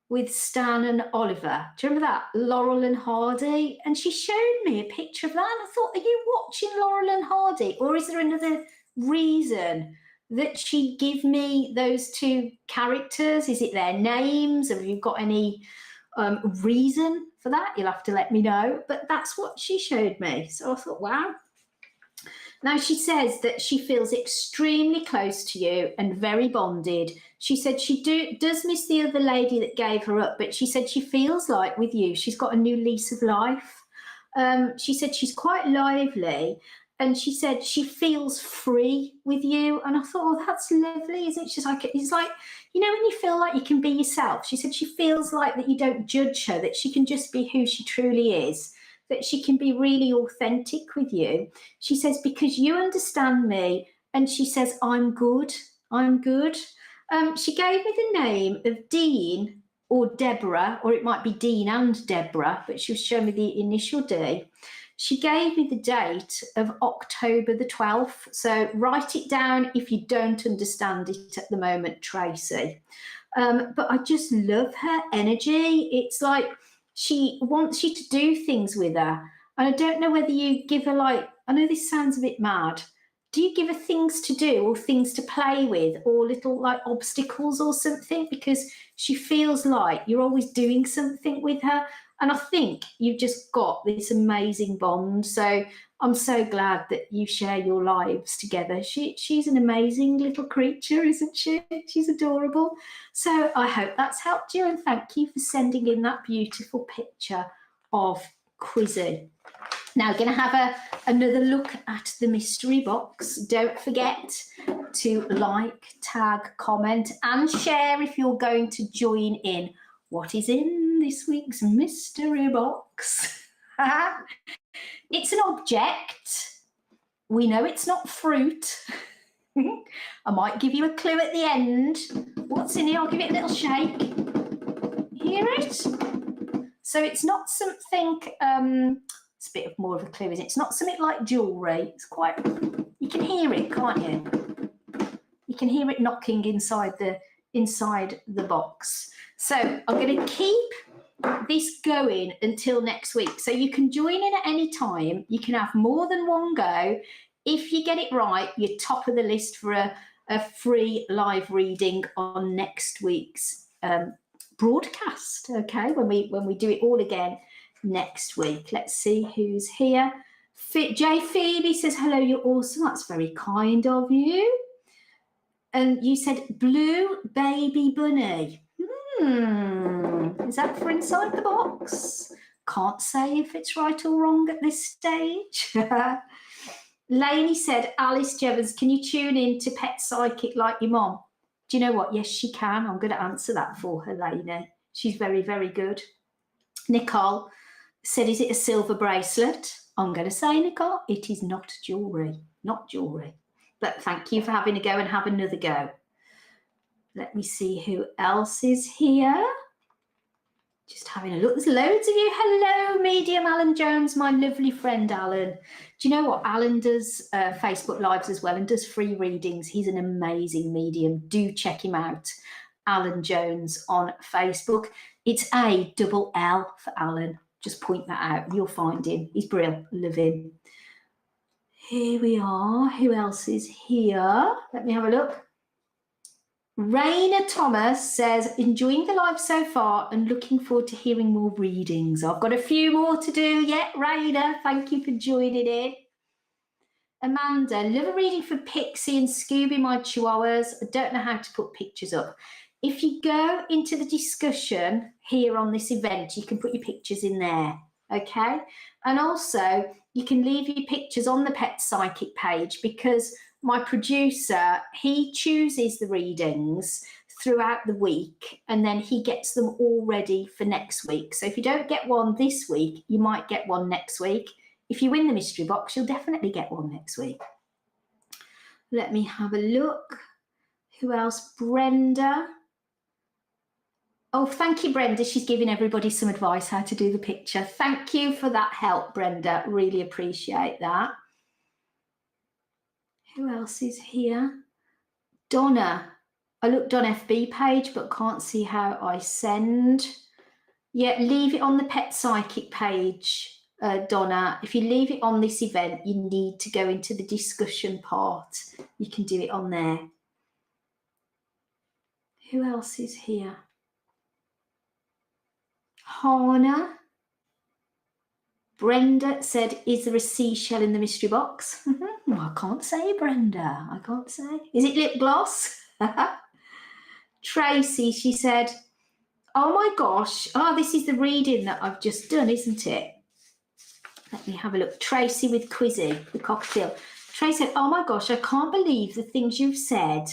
with Stan and Oliver. Do you remember that? Laurel and Hardy? And she showed me a picture of that. And I thought, are you watching Laurel and Hardy? Or is there another reason that she'd give me those two characters? Is it their names? Have you got any reason for that? You'll have to let me know. But that's what she showed me. So I thought, wow. Now, she says that she feels extremely close to you and very bonded. She said she does miss the other lady that gave her up, but she said she feels like with you, she's got a new lease of life. She said she's quite lively, and she said she feels free with you. And I thought, oh, that's lovely, isn't it? She's like, it's like, you know, when you feel like you can be yourself. She said she feels like that you don't judge her, that she can just be who she truly is, that she can be really authentic with you. She says, because you understand me, and she says, I'm good. I'm good. She gave me the name of Dean or Deborah, or it might be Dean and Deborah, but she was showing me the initial D. She gave me the date of October the 12th. So write it down if you don't understand it at the moment, Tracy. But I just love her energy. It's like she wants you to do things with her. And I don't know whether you give her, like, I know this sounds a bit mad. Do you give her things to do or things to play with, or little like obstacles or something? Because she feels like you're always doing something with her. And I think you've just got this amazing bond. So I'm so glad that you share your lives together. She's an amazing little creature, isn't she? She's adorable. So I hope that's helped you, and thank you for sending in that beautiful picture of Quizzy. Now, going to have another look at the mystery box. Don't forget to like, tag, comment and share if you're going to join in. What is in this week's mystery box? It's an object. We know it's not fruit. I might give you a clue at the end. What's in here? I'll give it a little shake. Hear it? So it's not something... it's a bit more of a clue, isn't it? It's not something like jewellery. It's quite... You can hear it, can't you? You can hear it knocking inside the box. So I'm going to keep this going until next week. So you can join in at any time. You can have more than one go. If you get it right, you're top of the list for a free live reading on next week's broadcast. Okay, when we do it all again next week. Let's see who's here. J Phoebe says, hello, you're awesome. That's very kind of you. And you said blue baby bunny. Is that for inside the box? Can't say if it's right or wrong at this stage. Lainey said, Alice Jevons, can you tune in to Pet Psychic like your mom? Do you know what? Yes, she can. I'm going to answer that for her, Lainey. She's very, very good. Nicole said, is it a silver bracelet? I'm going to say, Nicole, it is not jewellery. Not jewellery. But thank you for having a go and have another go. Let me see who else is here. Just having a look. There's loads of you. Hello, Medium Alan Jones, my lovely friend Alan. Do you know what? Alan does Facebook Lives as well and does free readings. He's an amazing medium. Do check him out. Alan Jones on Facebook. It's A-double-L for Alan. Just point that out. You'll find him. He's brilliant. Love him. Here we are. Who else is here? Let me have a look. Raina Thomas says, enjoying the live so far and looking forward to hearing more readings. I've got a few more to do yet, Raina. Thank you for joining in. Amanda, love a reading for Pixie and Scooby, my chihuahuas. I don't know how to put pictures up. If you go into the discussion here on this event, you can put your pictures in there, okay? And also, you can leave your pictures on the Pet Psychic page because my producer, he chooses the readings throughout the week and then he gets them all ready for next week. So if you don't get one this week, you might get one next week. If you win the mystery box, you'll definitely get one next week. Let me have a look. Who else? Brenda. Oh, thank you, Brenda. She's giving everybody some advice how to do the picture. Thank you for that help, Brenda. Really appreciate that. Who else is here? Donna. I looked on FB page, but can't see how I send. Yeah, leave it on the Pet Psychic page, Donna. If you leave it on this event, you need to go into the discussion part. You can do it on there. Who else is here? Hannah. Brenda said, is there a seashell in the mystery box? I can't say, Brenda. I can't say. Is it lip gloss? Tracy, she said, oh my gosh. Oh, this is the reading that I've just done, isn't it? Let me have a look. Tracy with Quizzy, the cocktail. Tracy said, oh my gosh, I can't believe the things you've said.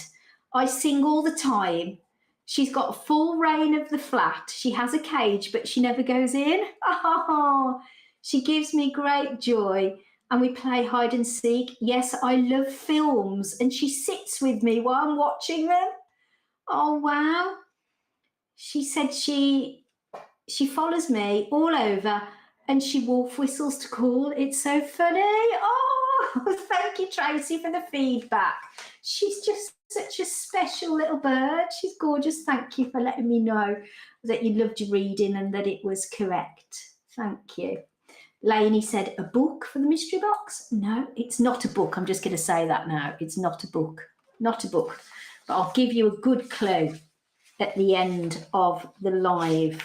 I sing all the time. She's got a full reign of the flat. She has a cage, but she never goes in. Oh, she gives me great joy. And we play hide and seek. Yes, I love films. And she sits with me while I'm watching them. Oh, wow. She said she follows me all over and she wolf whistles to call. It's so funny. Oh, thank you, Tracy, for the feedback. She's just such a special little bird. She's gorgeous. Thank you for letting me know that you loved your reading and that it was correct. Thank you. Lainey said, a book for the mystery box? No, it's not a book. I'm just going to say that now. It's not a book. Not a book. But I'll give you a good clue at the end of the live.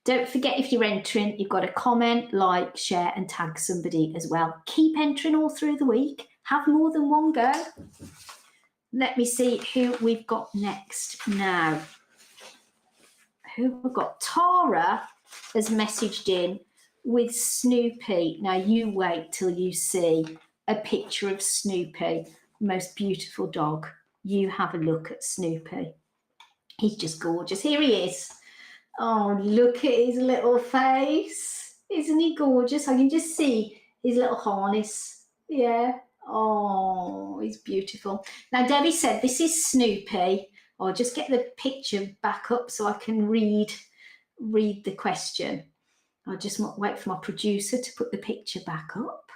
Don't forget, if you're entering, you've got to comment, like, share and tag somebody as well. Keep entering all through the week. Have more than one go. Let me see who we've got next now. Who we've got? Tara has messaged in with Snoopy. Now you wait till you see a picture of Snoopy, most beautiful dog. You have a look at Snoopy. He's just gorgeous. Here he is. Oh, look at his little face. Isn't he gorgeous? I can just see his little harness. Yeah. Oh, he's beautiful. Now, Debbie said this is Snoopy. I'll just get the picture back up so I can read the question. I'll just wait for my producer to put the picture back up.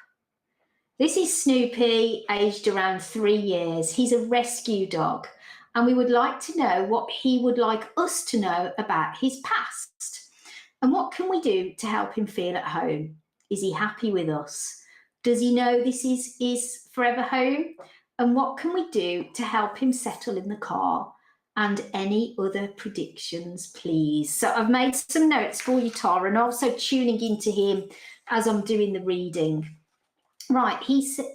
This is Snoopy, aged around 3 years. He's a rescue dog, and we would like to know what he would like us to know about his past. And what can we do to help him feel at home? Is he happy with us? Does he know this is his forever home? And what can we do to help him settle in the car? And any other predictions, please? So I've made some notes for you, Tara, and also tuning into him as I'm doing the reading. Right, he said,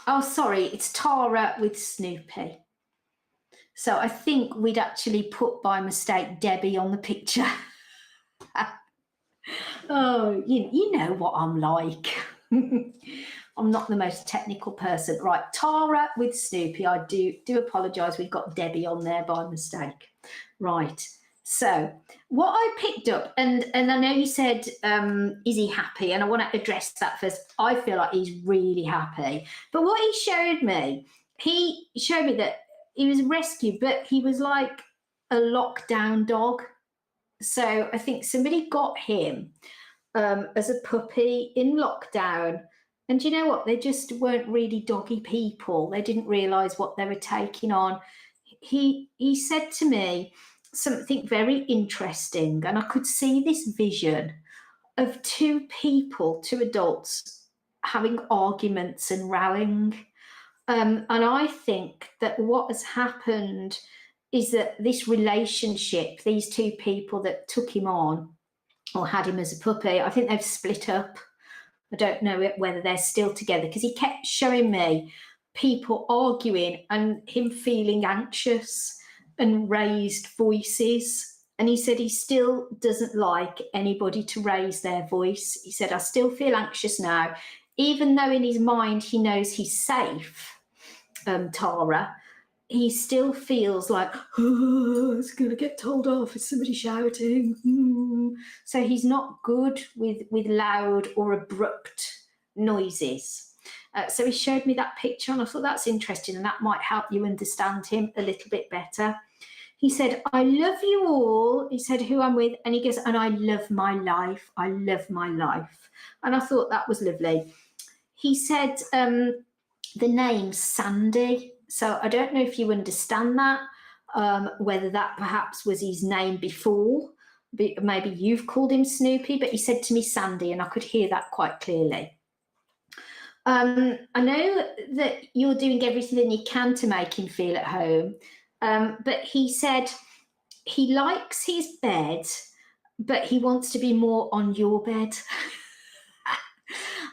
oh, sorry, it's Tara with Snoopy. So I think we'd actually put by mistake Debbie on the picture. Oh, you know what I'm like. I'm not the most technical person. Right, Tara with Snoopy. I do apologise. We've got Debbie on there by mistake. Right. So what I picked up, and I know you said, is he happy? And I want to address that first. I feel like he's really happy. But what he showed me that he was rescued, but he was like a lockdown dog. So I think somebody got him as a puppy in lockdown. And you know what? They just weren't really doggy people. They didn't realise what they were taking on. He said to me something very interesting, and I could see this vision of two adults having arguments and rowing. And I think that what has happened is that this relationship, these two people that took him on or had him as a puppy, I think they've split up. I don't know whether they're still together, because he kept showing me people arguing and him feeling anxious and raised voices. And he said he still doesn't like anybody to raise their voice. He said, I still feel anxious now, even though in his mind he knows he's safe, Tara. He still feels like, oh, it's going to get told off. It's somebody shouting. So he's not good with loud or abrupt noises. So he showed me that picture, and I thought that's interesting, and that might help you understand him a little bit better. He said, I love you all. He said who I'm with, and he goes, and I love my life. I love my life. And I thought that was lovely. He said the name Sandy. So I don't know if you understand that, whether that perhaps was his name before. Maybe you've called him Snoopy, but he said to me Sandy, and I could hear that quite clearly. I know that you're doing everything you can to make him feel at home, but he said he likes his bed, but he wants to be more on your bed.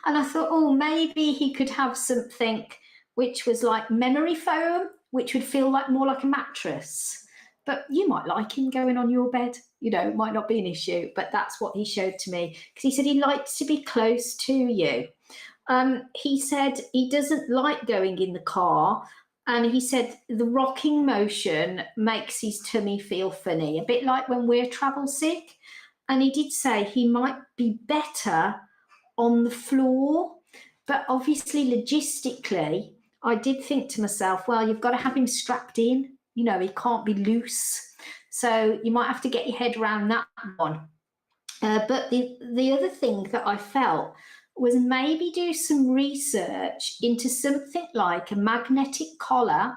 And I thought, oh, maybe he could have something which was like memory foam, which would feel like more like a mattress. But you might like him going on your bed, it might not be an issue, but that's what he showed to me, because he said he likes to be close to you. He said he doesn't like going in the car, and he said the rocking motion makes his tummy feel funny, a bit like when we're travel sick. And he did say he might be better on the floor, but obviously logistically, I did think to myself, well, you've got to have him strapped in, he can't be loose. So you might have to get your head around that one. But the other thing that I felt was maybe do some research into something like a magnetic collar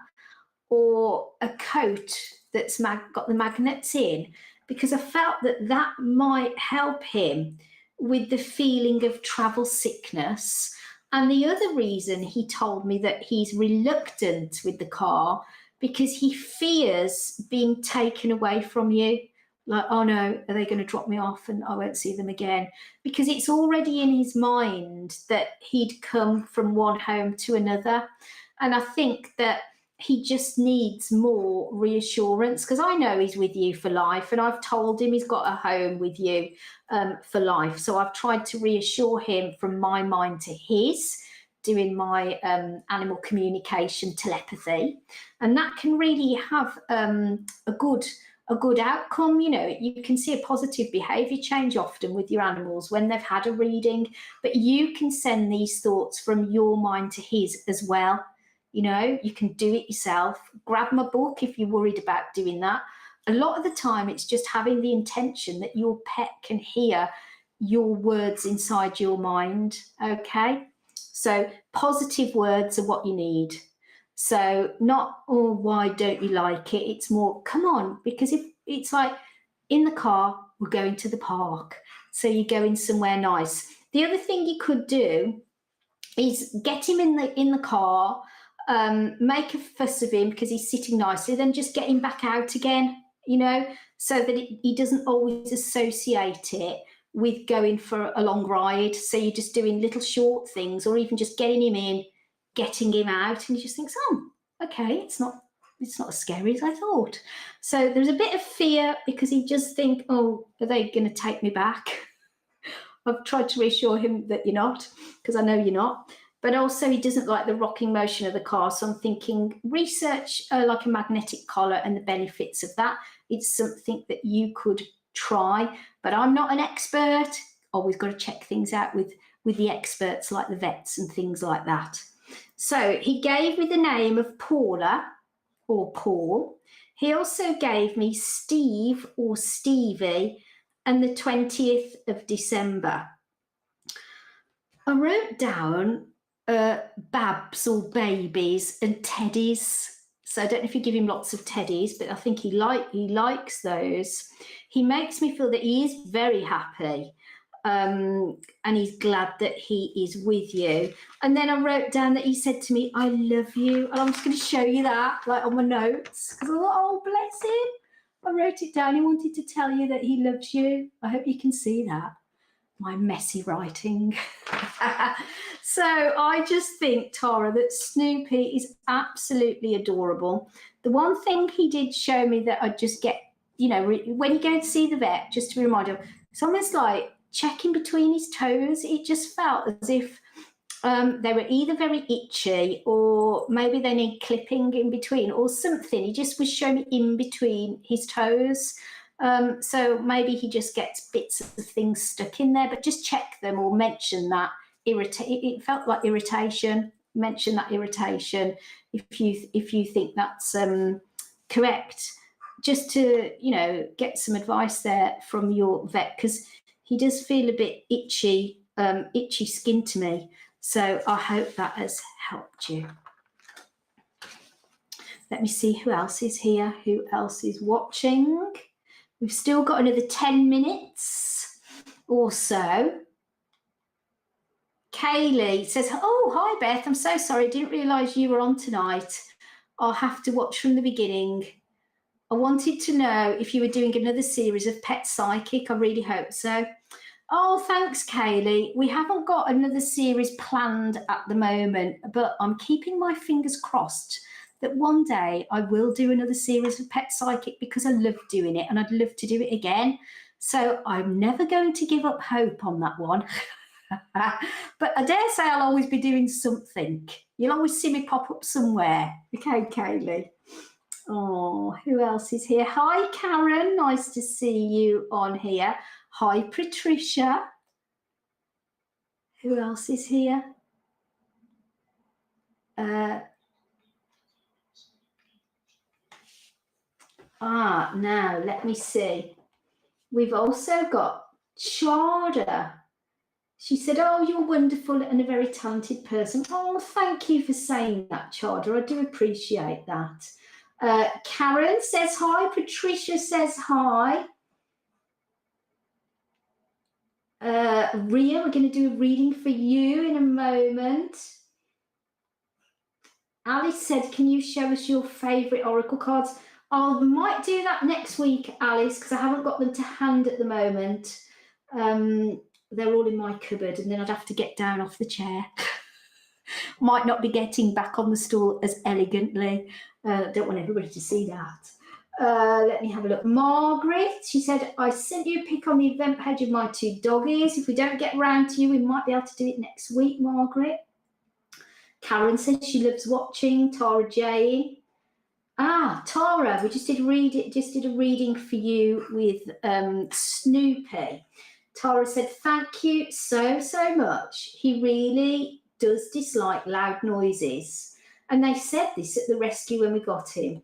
or a coat that's got the magnets in, because I felt that might help him with the feeling of travel sickness. And the other reason he told me that he's reluctant with the car, because he fears being taken away from you. Like, oh no, are they going to drop me off and I won't see them again? Because it's already in his mind that he'd come from one home to another. And I think that he just needs more reassurance, because I know he's with you for life, and I've told him he's got a home with you for life. So I've tried to reassure him from my mind to his, doing my animal communication telepathy, and that can really have a good outcome. You know, you can see a positive behavior change often with your animals when they've had a reading, but you can send these thoughts from your mind to his as well. You know, you can do it yourself. Grab my book if you're worried about doing that. A lot of the time, it's just having the intention that your pet can hear your words inside your mind, okay? So positive words are what you need. So not, oh, why don't you like it? It's more, come on, because if it's like in the car, we're going to the park. So you're going somewhere nice. The other thing you could do is get him in the car, make a fuss of him because he's sitting nicely, then just get him back out again, you know, so that he doesn't always associate it with going for a long ride. So you're just doing little short things, or even just getting him in, getting him out, and he just thinks, oh, okay, it's not as scary as I thought. So there's a bit of fear because he just think, oh, are they going to take me back? I've tried to reassure him that you're not, because I know you're not. But also he doesn't like the rocking motion of the car. So I'm thinking research like a magnetic collar and the benefits of that. It's something that you could try, but I'm not an expert. Always got to check things out with the experts like the vets and things like that. So he gave me the name of Paula or Paul. He also gave me Steve or Stevie and the 20th of December. I wrote down babs or babies and teddies. So I don't know if you give him lots of teddies, but I think he likes those. He makes me feel that he is very happy, and he's glad that he is with you. And then I wrote down that he said to me, I love you. And I'm just going to show you that, like on my notes, because I thought, oh, bless him. I wrote it down. He wanted to tell you that he loves you. I hope you can see that. My messy writing. So I just think, Tara, that Snoopy is absolutely adorable. The one thing he did show me that I just get, you know, when you go to see the vet, just to remind him, it's almost like checking between his toes. It just felt as if they were either very itchy, or maybe they need clipping in between or something. He just was showing me in between his toes. So maybe he just gets bits of things stuck in there, but just check them or mention that. It felt like irritation. Mention that irritation if you think that's correct. Just to, you know, get some advice there from your vet, because he does feel a bit itchy skin to me. So I hope that has helped you. Let me see who else is here, who else is watching. We've still got another 10 minutes or so. Kaylee says, oh, hi, Beth. I'm so sorry. I didn't realise you were on tonight. I'll have to watch from the beginning. I wanted to know if you were doing another series of Pet Psychic. I really hope so. Oh, thanks, Kaylee. We haven't got another series planned at the moment, but I'm keeping my fingers crossed that one day I will do another series of Pet Psychic, because I love doing it and I'd love to do it again. So I'm never going to give up hope on that one. But I dare say I'll always be doing something. You'll always see me pop up somewhere. Okay, Kaylee. Oh, who else is here? Hi, Karen. Nice to see you on here. Hi, Patricia. Who else is here? Now let me see. We've also got Chada. She said, oh, you're wonderful and a very talented person. Oh, thank you for saying that, Chada. I do appreciate that. Karen says hi. Patricia says hi. Ria, we're going to do a reading for you in a moment. Alice said, can you show us your favourite oracle cards? I might do that next week, Alice, because I haven't got them to hand at the moment. They're all in my cupboard, and then I'd have to get down off the chair. Might not be getting back on the stool as elegantly. Don't want everybody to see that. Let me have a look. Margaret, she said, I sent you a pic on the event page of my 2 doggies. If we don't get round to you, we might be able to do it next week, Margaret. Karen says she loves watching. Tara Jane. Tara, we just did a reading for you with Snoopy. Tara said, thank you so much. He really does dislike loud noises. And they said this at the rescue when we got him.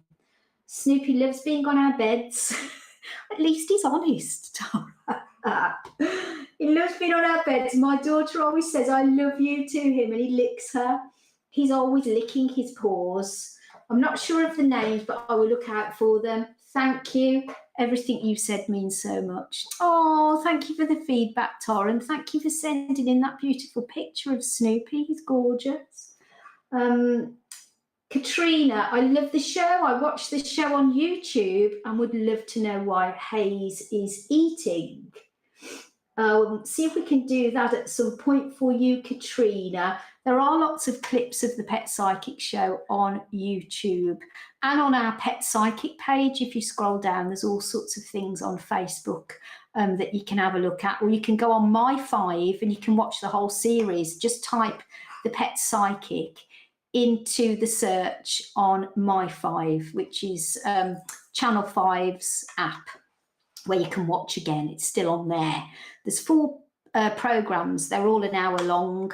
Snoopy loves being on our beds. At least he's honest, Tara. He loves being on our beds. My daughter always says, I love you to him, and he licks her. He's always licking his paws. I'm not sure of the names, but I will look out for them. Thank you. Everything you said means so much. Oh, thank you for the feedback, Tara, and thank you for sending in that beautiful picture of Snoopy. He's gorgeous. Katrina, I love the show. I watched the show on YouTube and would love to know why Hayes is eating. See if we can do that at some point for you, Katrina. There are lots of clips of the Pet Psychic show on YouTube and on our Pet Psychic page. If you scroll down, there's all sorts of things on Facebook that you can have a look at, or you can go on My 5 and you can watch the whole series. Just type the Pet Psychic into the search on My 5, which is Channel 5's app, where you can watch again. It's still on there. There's 4 programs. They're all an hour long.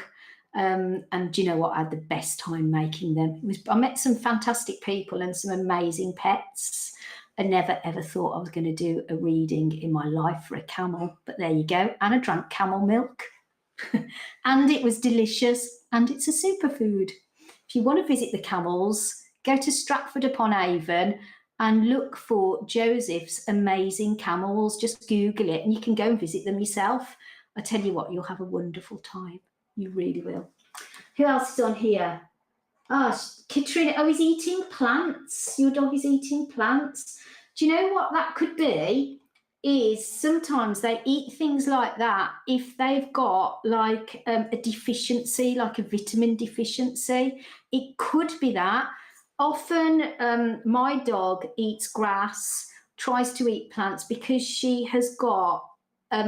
And do you know what? I had the best time making them. I met some fantastic people and some amazing pets. I never, ever thought I was going to do a reading in my life for a camel. But there you go. And I drank camel milk. And it was delicious. And it's a superfood. If you want to visit the camels, go to Stratford-upon-Avon and look for Joseph's Amazing Camels. Just Google it and you can go and visit them yourself. I tell you what, you'll have a wonderful time. You really will. Who else is on here? Katrina. Oh, he's eating plants. Your dog is eating plants. Do you know what that could be? Is sometimes they eat things like that if they've got like a deficiency, like a vitamin deficiency. It could be that. Often my dog eats grass, tries to eat plants because she has got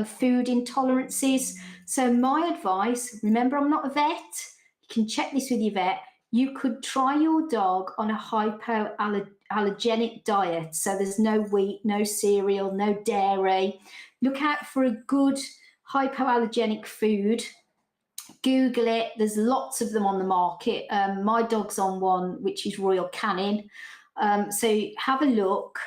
food intolerances. So my advice, remember I'm not a vet, you can check this with your vet, you could try your dog on a hypoallergenic diet. So there's no wheat, no cereal, no dairy. Look out for a good hypoallergenic food. Google it. There's lots of them on the market. My dog's on one, which is Royal Canin. So have a look.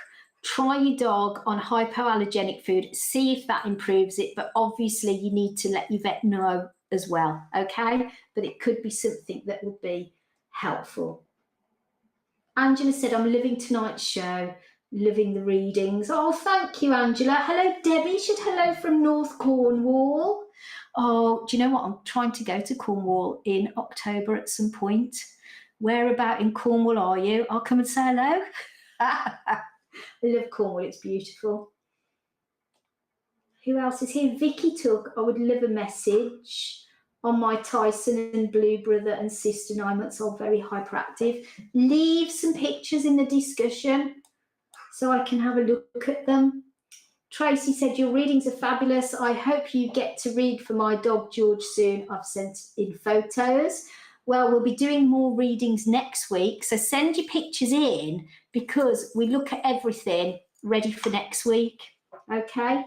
Try your dog on hypoallergenic food. See if that improves it. But obviously, you need to let your vet know as well. Okay? But it could be something that would be helpful. Angela said, I'm loving tonight's show. Loving the readings. Oh, thank you, Angela. Hello, Debbie. Said hello from North Cornwall. Oh, do you know what? I'm trying to go to Cornwall in October at some point. Where about in Cornwall are you? I'll come and say hello. I love Cornwall. It's beautiful. Who else is here? Vicky took, I would love a message on my Tyson and Blue brother and sister 9 months old, very hyperactive. Leave some pictures in the discussion so I can have a look at them. Tracy said, your readings are fabulous. I hope you get to read for my dog George soon. I've sent in photos. Well, we'll be doing more readings next week. So send your pictures in because we look at everything ready for next week. Okay?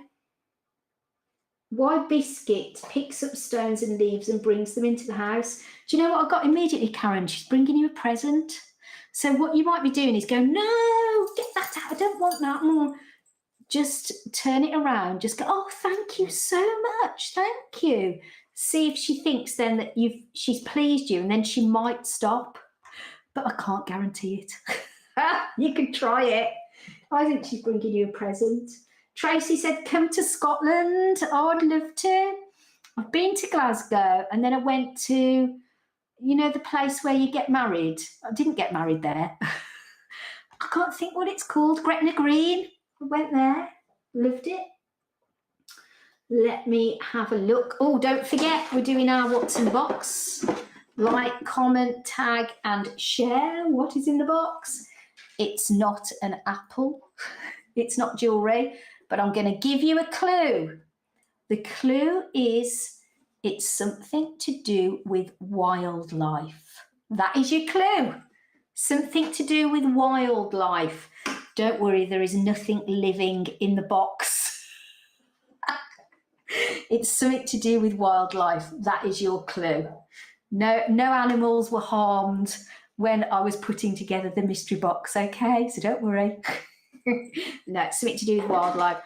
Why Biscuit picks up stones and leaves and brings them into the house. Do you know what I got immediately, Karen? She's bringing you a present. So what you might be doing is go, no, get that out. I don't want that. Just turn it around. Just go, oh, thank you so much. Thank you. See if she thinks then that she's pleased you, and then she might stop. But I can't guarantee it. You can try it. I think she's bringing you a present. Tracy said, come to Scotland. Oh, I'd love to. I've been to Glasgow, and then I went to, you know, the place where you get married. I didn't get married there. I can't think what it's called. Gretna Green. I went there. Loved it. Let me have a look. Oh, don't forget, we're doing our What's in the Box. Like, comment, tag, and share. What is in the box? It's not an apple. It's not jewellery, but I'm going to give you a clue. The clue is it's something to do with wildlife. That is your clue. Something to do with wildlife. Don't worry, there is nothing living in the box. It's something to do with wildlife. That is your clue. No animals were harmed when I was putting together the mystery box, okay? So don't worry. No, it's something to do with wildlife.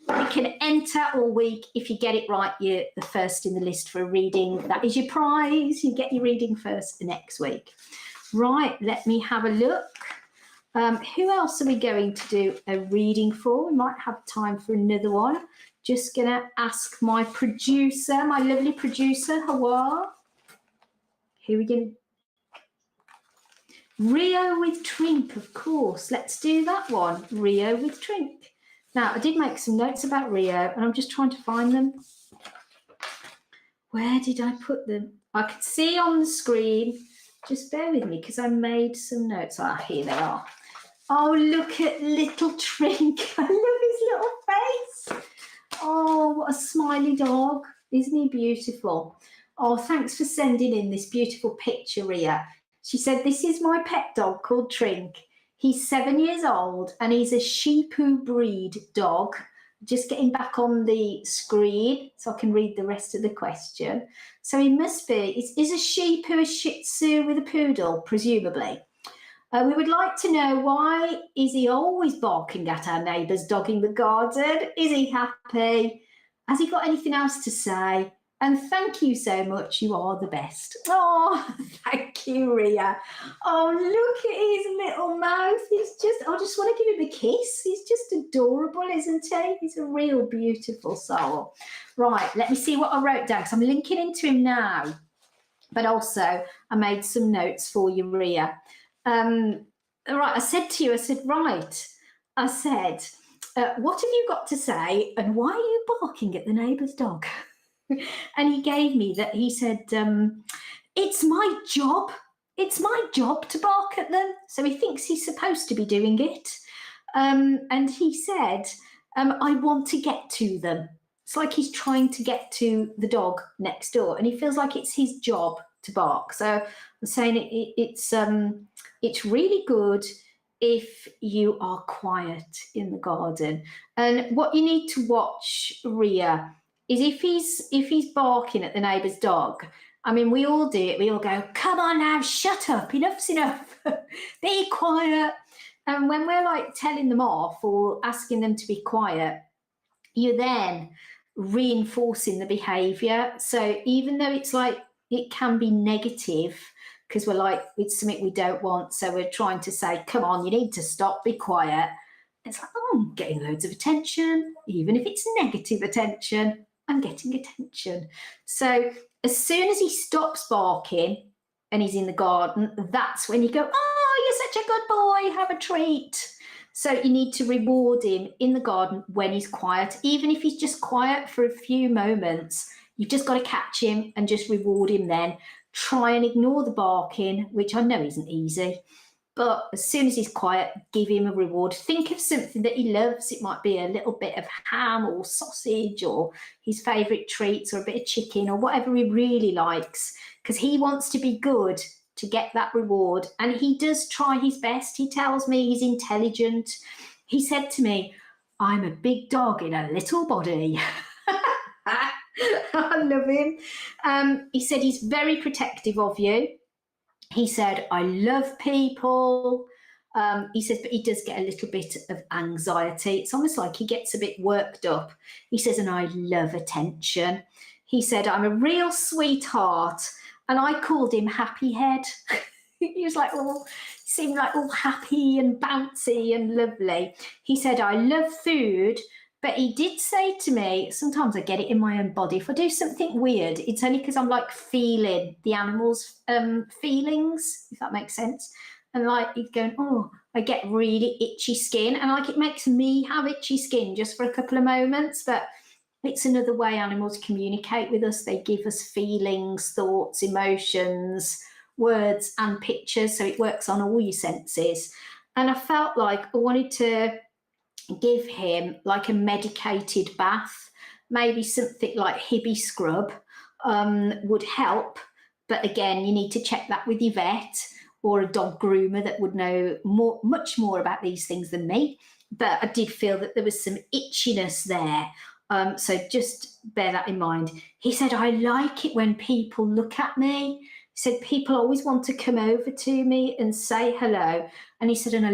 You can enter all week. If you get it right, you're the first in the list for a reading. That is your prize. You get your reading first next week. Right, let me have a look. Who else are we going to do a reading for? We might have time for another one. Just going to ask my producer, my lovely producer, Hawa. Who are we going to... Rio with Trink, of course. Let's do that one. Rio with Trink. Now, I did make some notes about Rio, and I'm just trying to find them. Where did I put them? I could see on the screen. Just bear with me, because I made some notes. Ah, here they are. Oh, look at little Trink. I love his little face. Oh, what a smiley dog. Isn't he beautiful? Oh, thanks for sending in this beautiful picture, Ria. She said, this is my pet dog called Trink. He's 7 years old and he's a Shih Tzu breed dog. Just getting back on the screen so I can read the rest of the question. So he must be, is a Shih Tzu a Shih Tzu with a poodle, presumably? We would like to know, why is he always barking at our neighbour's dog in the garden? Is he happy? Has he got anything else to say? And thank you so much. You are the best. Oh, thank you, Ria. Oh, look at his little mouth. He's just, I just want to give him a kiss. He's just adorable, isn't he? He's a real beautiful soul. Right, let me see what I wrote down, because I'm linking into him now. But also, I made some notes for you, Ria. Right, I said to you, what have you got to say, and why are you barking at the neighbour's dog? And he gave me that. He said, it's my job. It's my job to bark at them. So he thinks he's supposed to be doing it. And he said, I want to get to them. It's like he's trying to get to the dog next door, and he feels like it's his job to bark. So I'm saying it's really good if you are quiet in the garden. And what you need to watch, Ria, is if he's barking at the neighbour's dog. I mean, we all do it. We all go, come on now, shut up, enough's enough, be quiet. And when we're like telling them off or asking them to be quiet, you're then reinforcing the behaviour. So even though it's like, it can be negative, because we're like, it's something we don't want, so we're trying to say, come on, you need to stop, be quiet. It's like, oh, I'm getting loads of attention. Even if it's negative attention, I'm getting attention. So as soon as he stops barking and he's in the garden, that's when you go, oh, you're such a good boy, have a treat. So you need to reward him in the garden when he's quiet. Even if he's just quiet for a few moments, you've just got to catch him and just reward him then. Try and ignore the barking, which I know isn't easy. But as soon as he's quiet, give him a reward. Think of something that he loves. It might be a little bit of ham or sausage or his favourite treats or a bit of chicken or whatever he really likes, because he wants to be good to get that reward. And he does try his best. He tells me he's intelligent. He said to me, I'm a big dog in a little body. I love him. He said he's very protective of you. He said, I love people. He says, but he does get a little bit of anxiety. It's almost like he gets a bit worked up. He says, and I love attention. He said, I'm a real sweetheart. And I called him Happy Head. He was like, oh, seemed like all happy and bouncy and lovely. He said, I love food. But he did say to me, sometimes I get it in my own body. If I do something weird, it's only because I'm like feeling the animal's feelings, if that makes sense. And like he's going, oh, I get really itchy skin. And like it makes me have itchy skin just for a couple of moments. But It's another way animals communicate with us. They give us feelings, thoughts, emotions, words and pictures. So it works on all your senses. And I felt like I wanted to give him like a medicated bath, maybe something like Hibby Scrub would help. But again, you need to check that with your vet or a dog groomer that would know much more about these things than me. But I did feel that there was some itchiness there. So just bear that in mind. He said, I like it when people look at me. He said, people always want to come over to me and say hello. And he said, and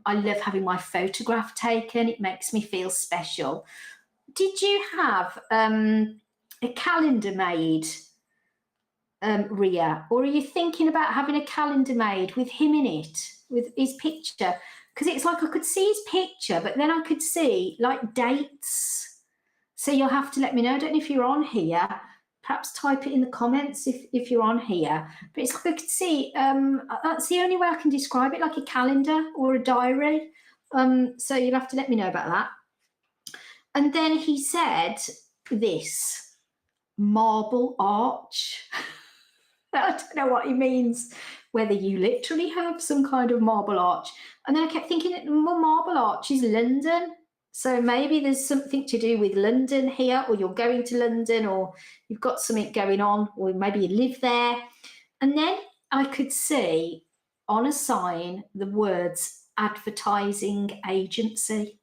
I love having my photograph taken. It makes me feel special. Did you have a calendar made, Ria? Or are you thinking about having a calendar made with him in it, with his picture? Because it's like I could see his picture, but then I could see like dates. So you'll have to let me know. I don't know if you're on here. Perhaps type it in the comments if you're on here. But it's like I could see, that's the only way I can describe it, like a calendar or a diary. So you'll have to let me know about that. And then he said this, marble arch. I don't know what he means, whether you literally have some kind of marble arch. And then I kept thinking, well, marble arch is London. So maybe there's something to do with London here, or you're going to London, or you've got something going on, or maybe you live there. And then I could see on a sign the words advertising agency.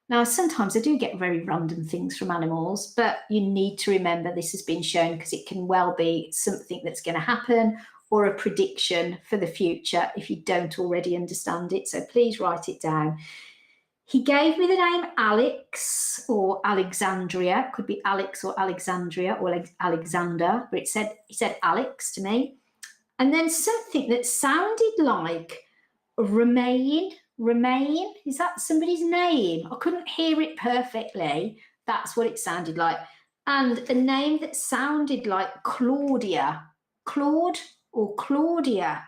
Now, sometimes I do get very random things from animals, but you need to remember this has been shown because it can well be something that's going to happen or a prediction for the future if you don't already understand it. So please write it down. He gave me the name Alex or Alexandria. It could be Alex or Alexandria or Alexander, but he said Alex to me. And then something that sounded like Remain. Remain, is that somebody's name? I couldn't hear it perfectly. That's what it sounded like. And a name that sounded like Claudia. Claude or Claudia.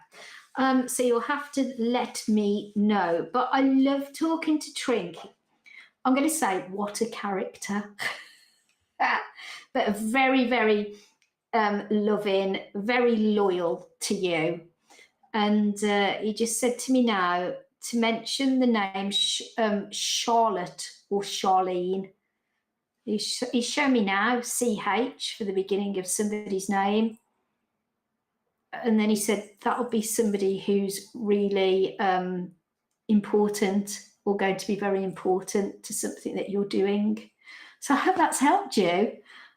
So you'll have to let me know. But I love talking to Trink. I'm going to say, what a character. But a very, very loving, very loyal to you. And he just said to me now to mention the name Charlotte or Charlene. He's shown me now CH for the beginning of somebody's name. And then he said that'll be somebody who's really important or going to be very important to something that you're doing. So I hope that's helped you.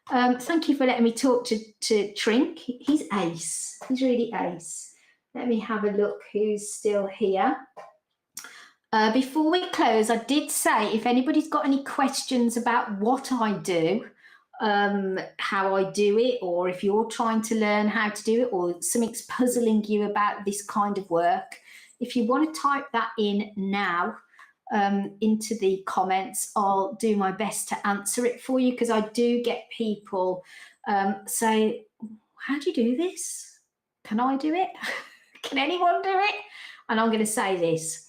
Thank you for letting me talk to Trink. He's ace. He's really ace. Let me have a look who's still here. Before we close, I did say if anybody's got any questions about what I do, how I do it, or if you're trying to learn how to do it, or something's puzzling you about this kind of work, if you want to type that in now into the comments, I'll do my best to answer it for you, because I do get people say, how do you do this? Can I do it? Can anyone do it? And I'm going to say this.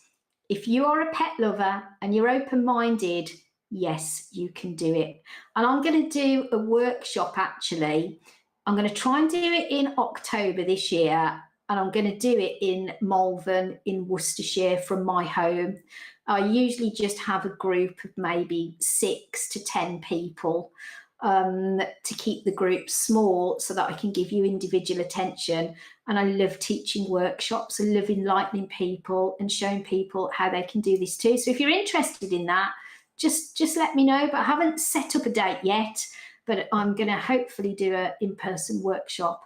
If you are a pet lover and you're open-minded, yes, you can do it. And I'm going to do a workshop, actually. I'm going to try and do it in October this year, and I'm going to do it in Malvern in Worcestershire from my home. I usually just have a group of maybe 6 to 10 people to keep the group small so that I can give you individual attention. And I love teaching workshops. I love enlightening people and showing people how they can do this too. So if you're interested in that, just let me know. But I haven't set up a date yet, but I'm going to hopefully do an in-person workshop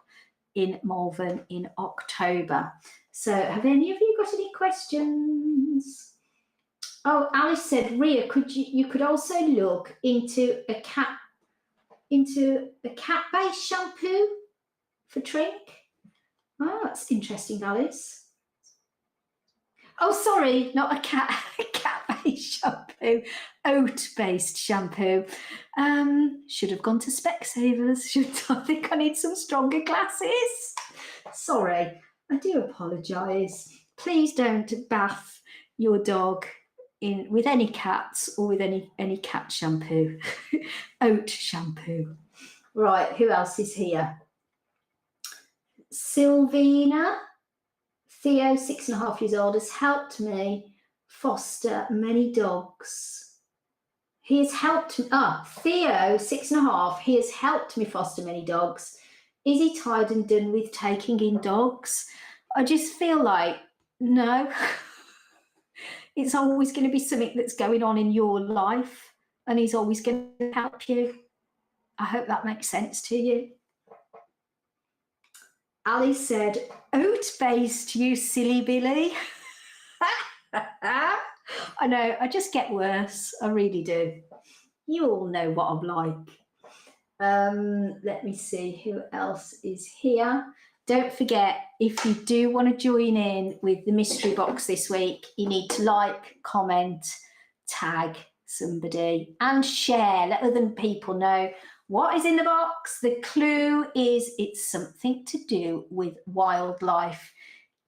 in Malvern in October. So have any of you got any questions? Oh, Alice said, Ria, you could also look into a cat-based shampoo for Trink. Oh, that's interesting, Alice. Oh, sorry, not a cat-based shampoo, oat-based shampoo. Should have gone to Specsavers. I think I need some stronger glasses. Sorry, I do apologise. Please don't bath your dog with any cats or with any cat shampoo. Oat shampoo. Right, who else is here? Sylvina. Theo, 6.5 years old, has helped me foster many dogs. He has helped, Theo, 6.5, he has helped me foster many dogs. Is he tired and done with taking in dogs? I just feel like, no. It's always going to be something that's going on in your life, and he's always going to help you. I hope that makes sense to you. Ali said, oat-based, you silly Billy. I know, I just get worse. I really do. You all know what I'm like. Let me see who else is here. Don't forget, if you do want to join in with the mystery box this week, you need to like, comment, tag somebody and share. Let other people know what is in the box. The clue is it's something to do with wildlife.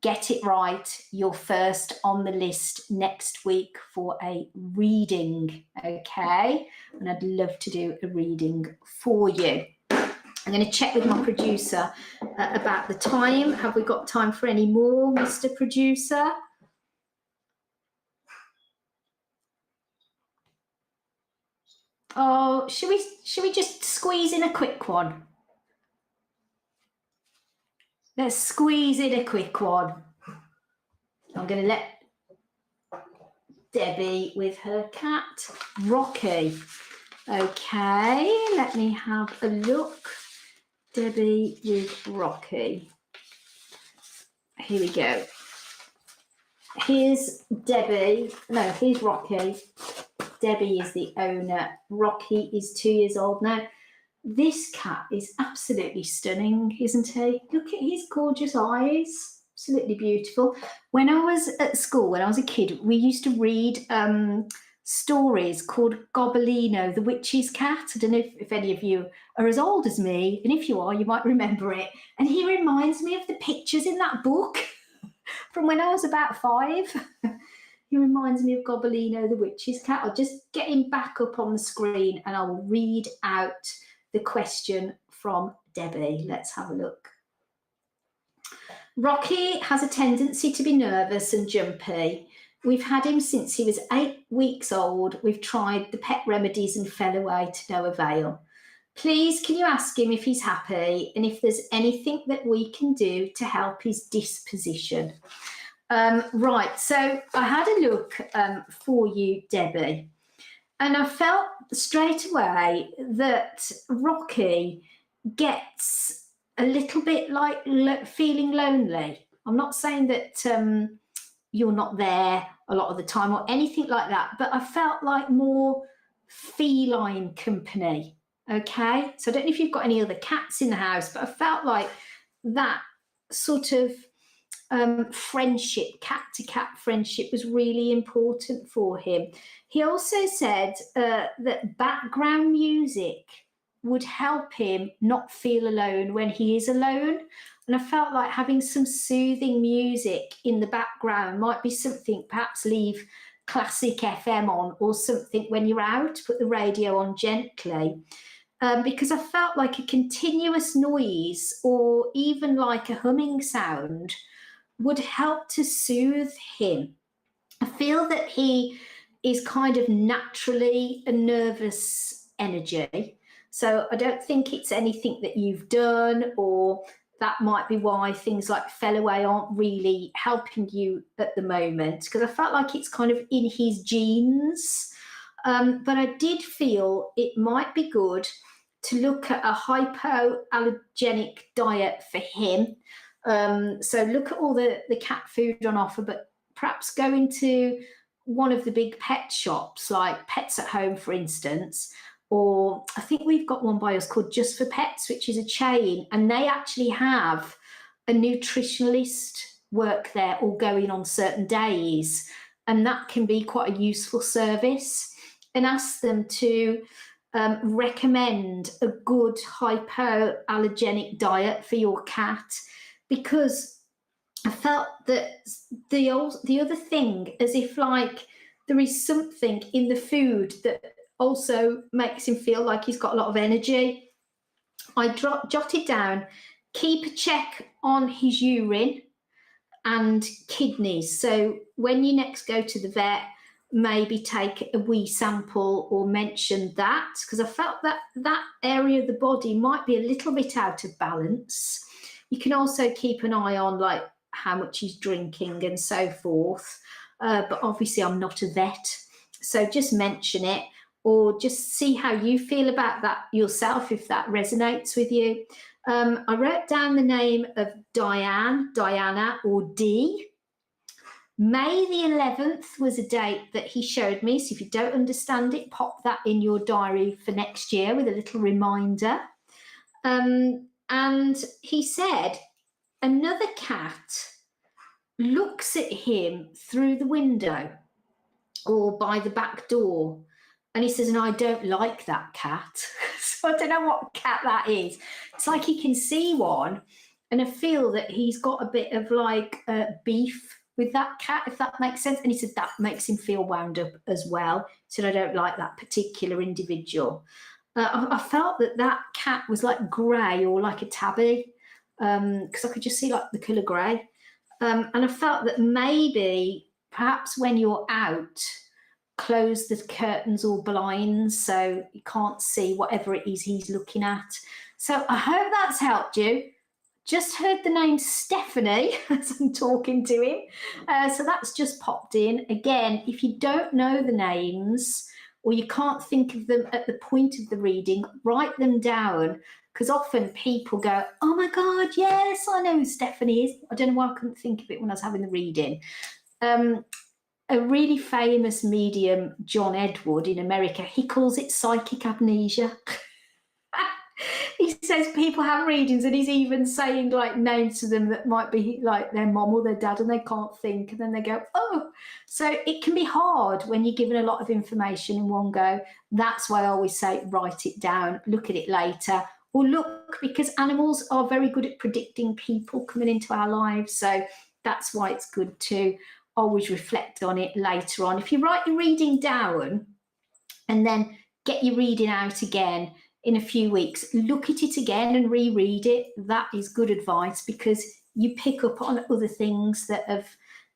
Get it right. You're first on the list next week for a reading, okay? And I'd love to do a reading for you. I'm going to check with my producer about the time. Have we got time for any more, Mr. Producer? Oh, should we just squeeze in a quick one? Let's squeeze in a quick one. I'm going to let Debbie with her cat, Rocky. Okay, let me have a look. Debbie with Rocky. Here we go. Here's Debbie. No, here's Rocky. Debbie is the owner. Rocky is 2 years old now. This cat is absolutely stunning, isn't he? Look at his gorgeous eyes. Absolutely beautiful. When I was at school, when I was a kid, we used to read stories called Gobbolino, the witch's cat. I don't know if any of you are as old as me, and if you are, you might remember it. And he reminds me of the pictures in that book from when I was about 5. He reminds me of Gobbolino, the witch's cat. I'll just get him back up on the screen and I'll read out the question from Debbie. Let's have a look. Rocky has a tendency to be nervous and jumpy. We've had him since he was 8 weeks old. We've tried the pet remedies and fell away to no avail. Please, can you ask him if he's happy and if there's anything that we can do to help his disposition? Right, so I had a look for you, Debbie, and I felt straight away that Rocky gets a little bit like feeling lonely. I'm not saying that you're not there a lot of the time or anything like that, but I felt like more feline company, okay? So I don't know if you've got any other cats in the house, but I felt like that sort of friendship, cat-to-cat friendship was really important for him. He also said that background music would help him not feel alone when he is alone. And I felt like having some soothing music in the background might be something, perhaps leave classic FM on or something when you're out, put the radio on gently. Because I felt like a continuous noise or even like a humming sound would help to soothe him. I feel that he is kind of naturally a nervous energy. So I don't think it's anything that you've done, or that might be why things like fell away aren't really helping you at the moment, because I felt like it's kind of in his genes. But I did feel it might be good to look at a hypoallergenic diet for him. So look at all the cat food on offer, but perhaps go into one of the big pet shops like Pets at Home, for instance, or I think we've got one by us called Just for Pets, which is a chain, and they actually have a nutritionalist work there or going on certain days, and that can be quite a useful service. And ask them to recommend a good hypoallergenic diet for your cat, because I felt that the other thing, as if like there is something in the food that also makes him feel like he's got a lot of energy. I jotted down, keep a check on his urine and kidneys. So when you next go to the vet, maybe take a wee sample or mention that, because I felt that that area of the body might be a little bit out of balance. You can also keep an eye on like how much he's drinking and so forth. But obviously I'm not a vet, so just mention it, or just see how you feel about that yourself, if that resonates with you. I wrote down the name of Diana, or Dee. May the 11th was a date that he showed me, so if you don't understand it, pop that in your diary for next year with a little reminder. And he said, another cat looks at him through the window or by the back door, and he says, and I don't like that cat. So I don't know what cat that is. It's like he can see one, and I feel that he's got a bit of like beef with that cat, if that makes sense. And he said that makes him feel wound up as well. He said, I don't like that particular individual. I felt that that cat was like grey, or like a tabby, because I could just see like the colour grey. And I felt that maybe perhaps when you're out, close the curtains or blinds so you can't see whatever it is he's looking at. So I hope that's helped you. Just heard the name Stephanie as I'm talking to him. So that's just popped in. Again, if you don't know the names or you can't think of them at the point of the reading, write them down, because often people go, oh my God, yes, I know who Stephanie is. I don't know why I couldn't think of it when I was having the reading. A really famous medium, John Edward in America, he calls it psychic amnesia. He says people have readings and he's even saying like names to them that might be like their mom or their dad, and they can't think, and then they go, oh. So it can be hard when you're given a lot of information in one go. That's why I always say write it down, look at it later, or look, because animals are very good at predicting people coming into our lives. So that's why it's good to always reflect on it later on. If you write your reading down and then get your reading out again in a few weeks, look at it again and reread it. That is good advice, because you pick up on other things that have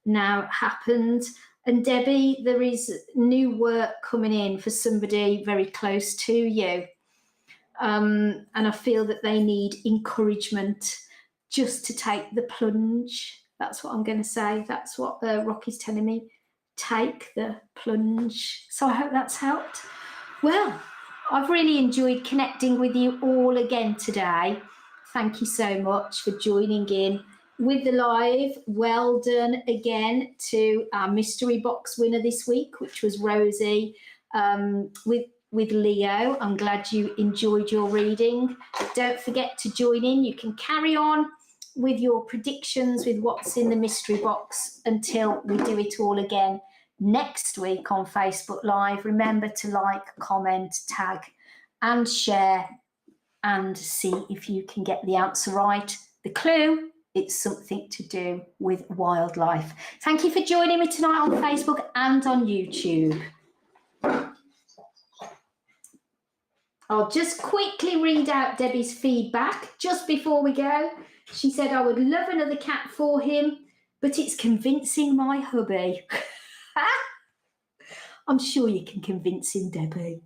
now happened. And Debbie, there is new work coming in for somebody very close to you. And I feel that they need encouragement just to take the plunge. That's what I'm going to say. That's what Rocky's telling me. Take the plunge. So I hope that's helped. Well, I've really enjoyed connecting with you all again today. Thank you so much for joining in with the live. Well done again to our mystery box winner this week, which was Rosie with Leo. I'm glad you enjoyed your reading. Don't forget to join in. You can carry on with your predictions with what's in the mystery box until we do it all again next week on Facebook Live. Remember to like, comment, tag and share, and see if you can get the answer right. The clue, it's something to do with wildlife. Thank you for joining me tonight on Facebook and on YouTube. I'll just quickly read out Debbie's feedback just before we go. She said, I would love another cat for him, but it's convincing my hubby. I'm sure you can convince him, Debbie.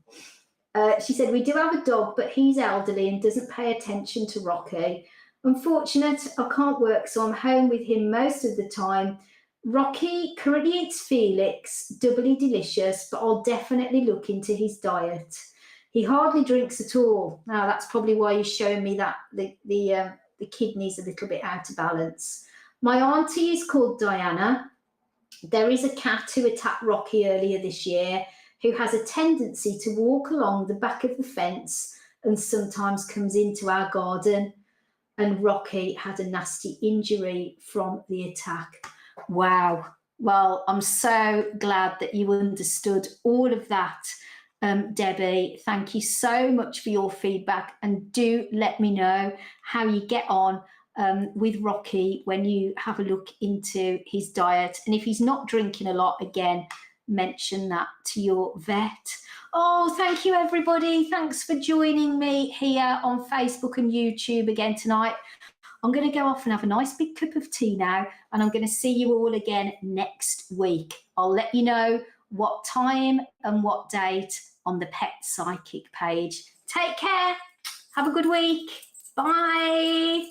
She said, we do have a dog, but he's elderly and doesn't pay attention to Rocky. Unfortunate, I can't work, so I'm home with him most of the time. Rocky currently eats Felix, doubly delicious, but I'll definitely look into his diet. He hardly drinks at all. Now, that's probably why he's showing me that the kidney's a little bit out of balance. My auntie is called Diana. There is a cat who attacked Rocky earlier this year who has a tendency to walk along the back of the fence and sometimes comes into our garden. And Rocky had a nasty injury from the attack. Wow. Well, I'm so glad that you understood all of that, Debbie. Thank you so much for your feedback, and do let me know how you get on with Rocky when you have a look into his diet. And if he's not drinking a lot, again, mention that to your vet. Oh, thank you, everybody. Thanks for joining me here on Facebook and YouTube again tonight. I'm going to go off and have a nice big cup of tea now, and I'm going to see you all again next week. I'll let you know what time and what date on the Pet Psychic page. Take care. Have a good week. Bye.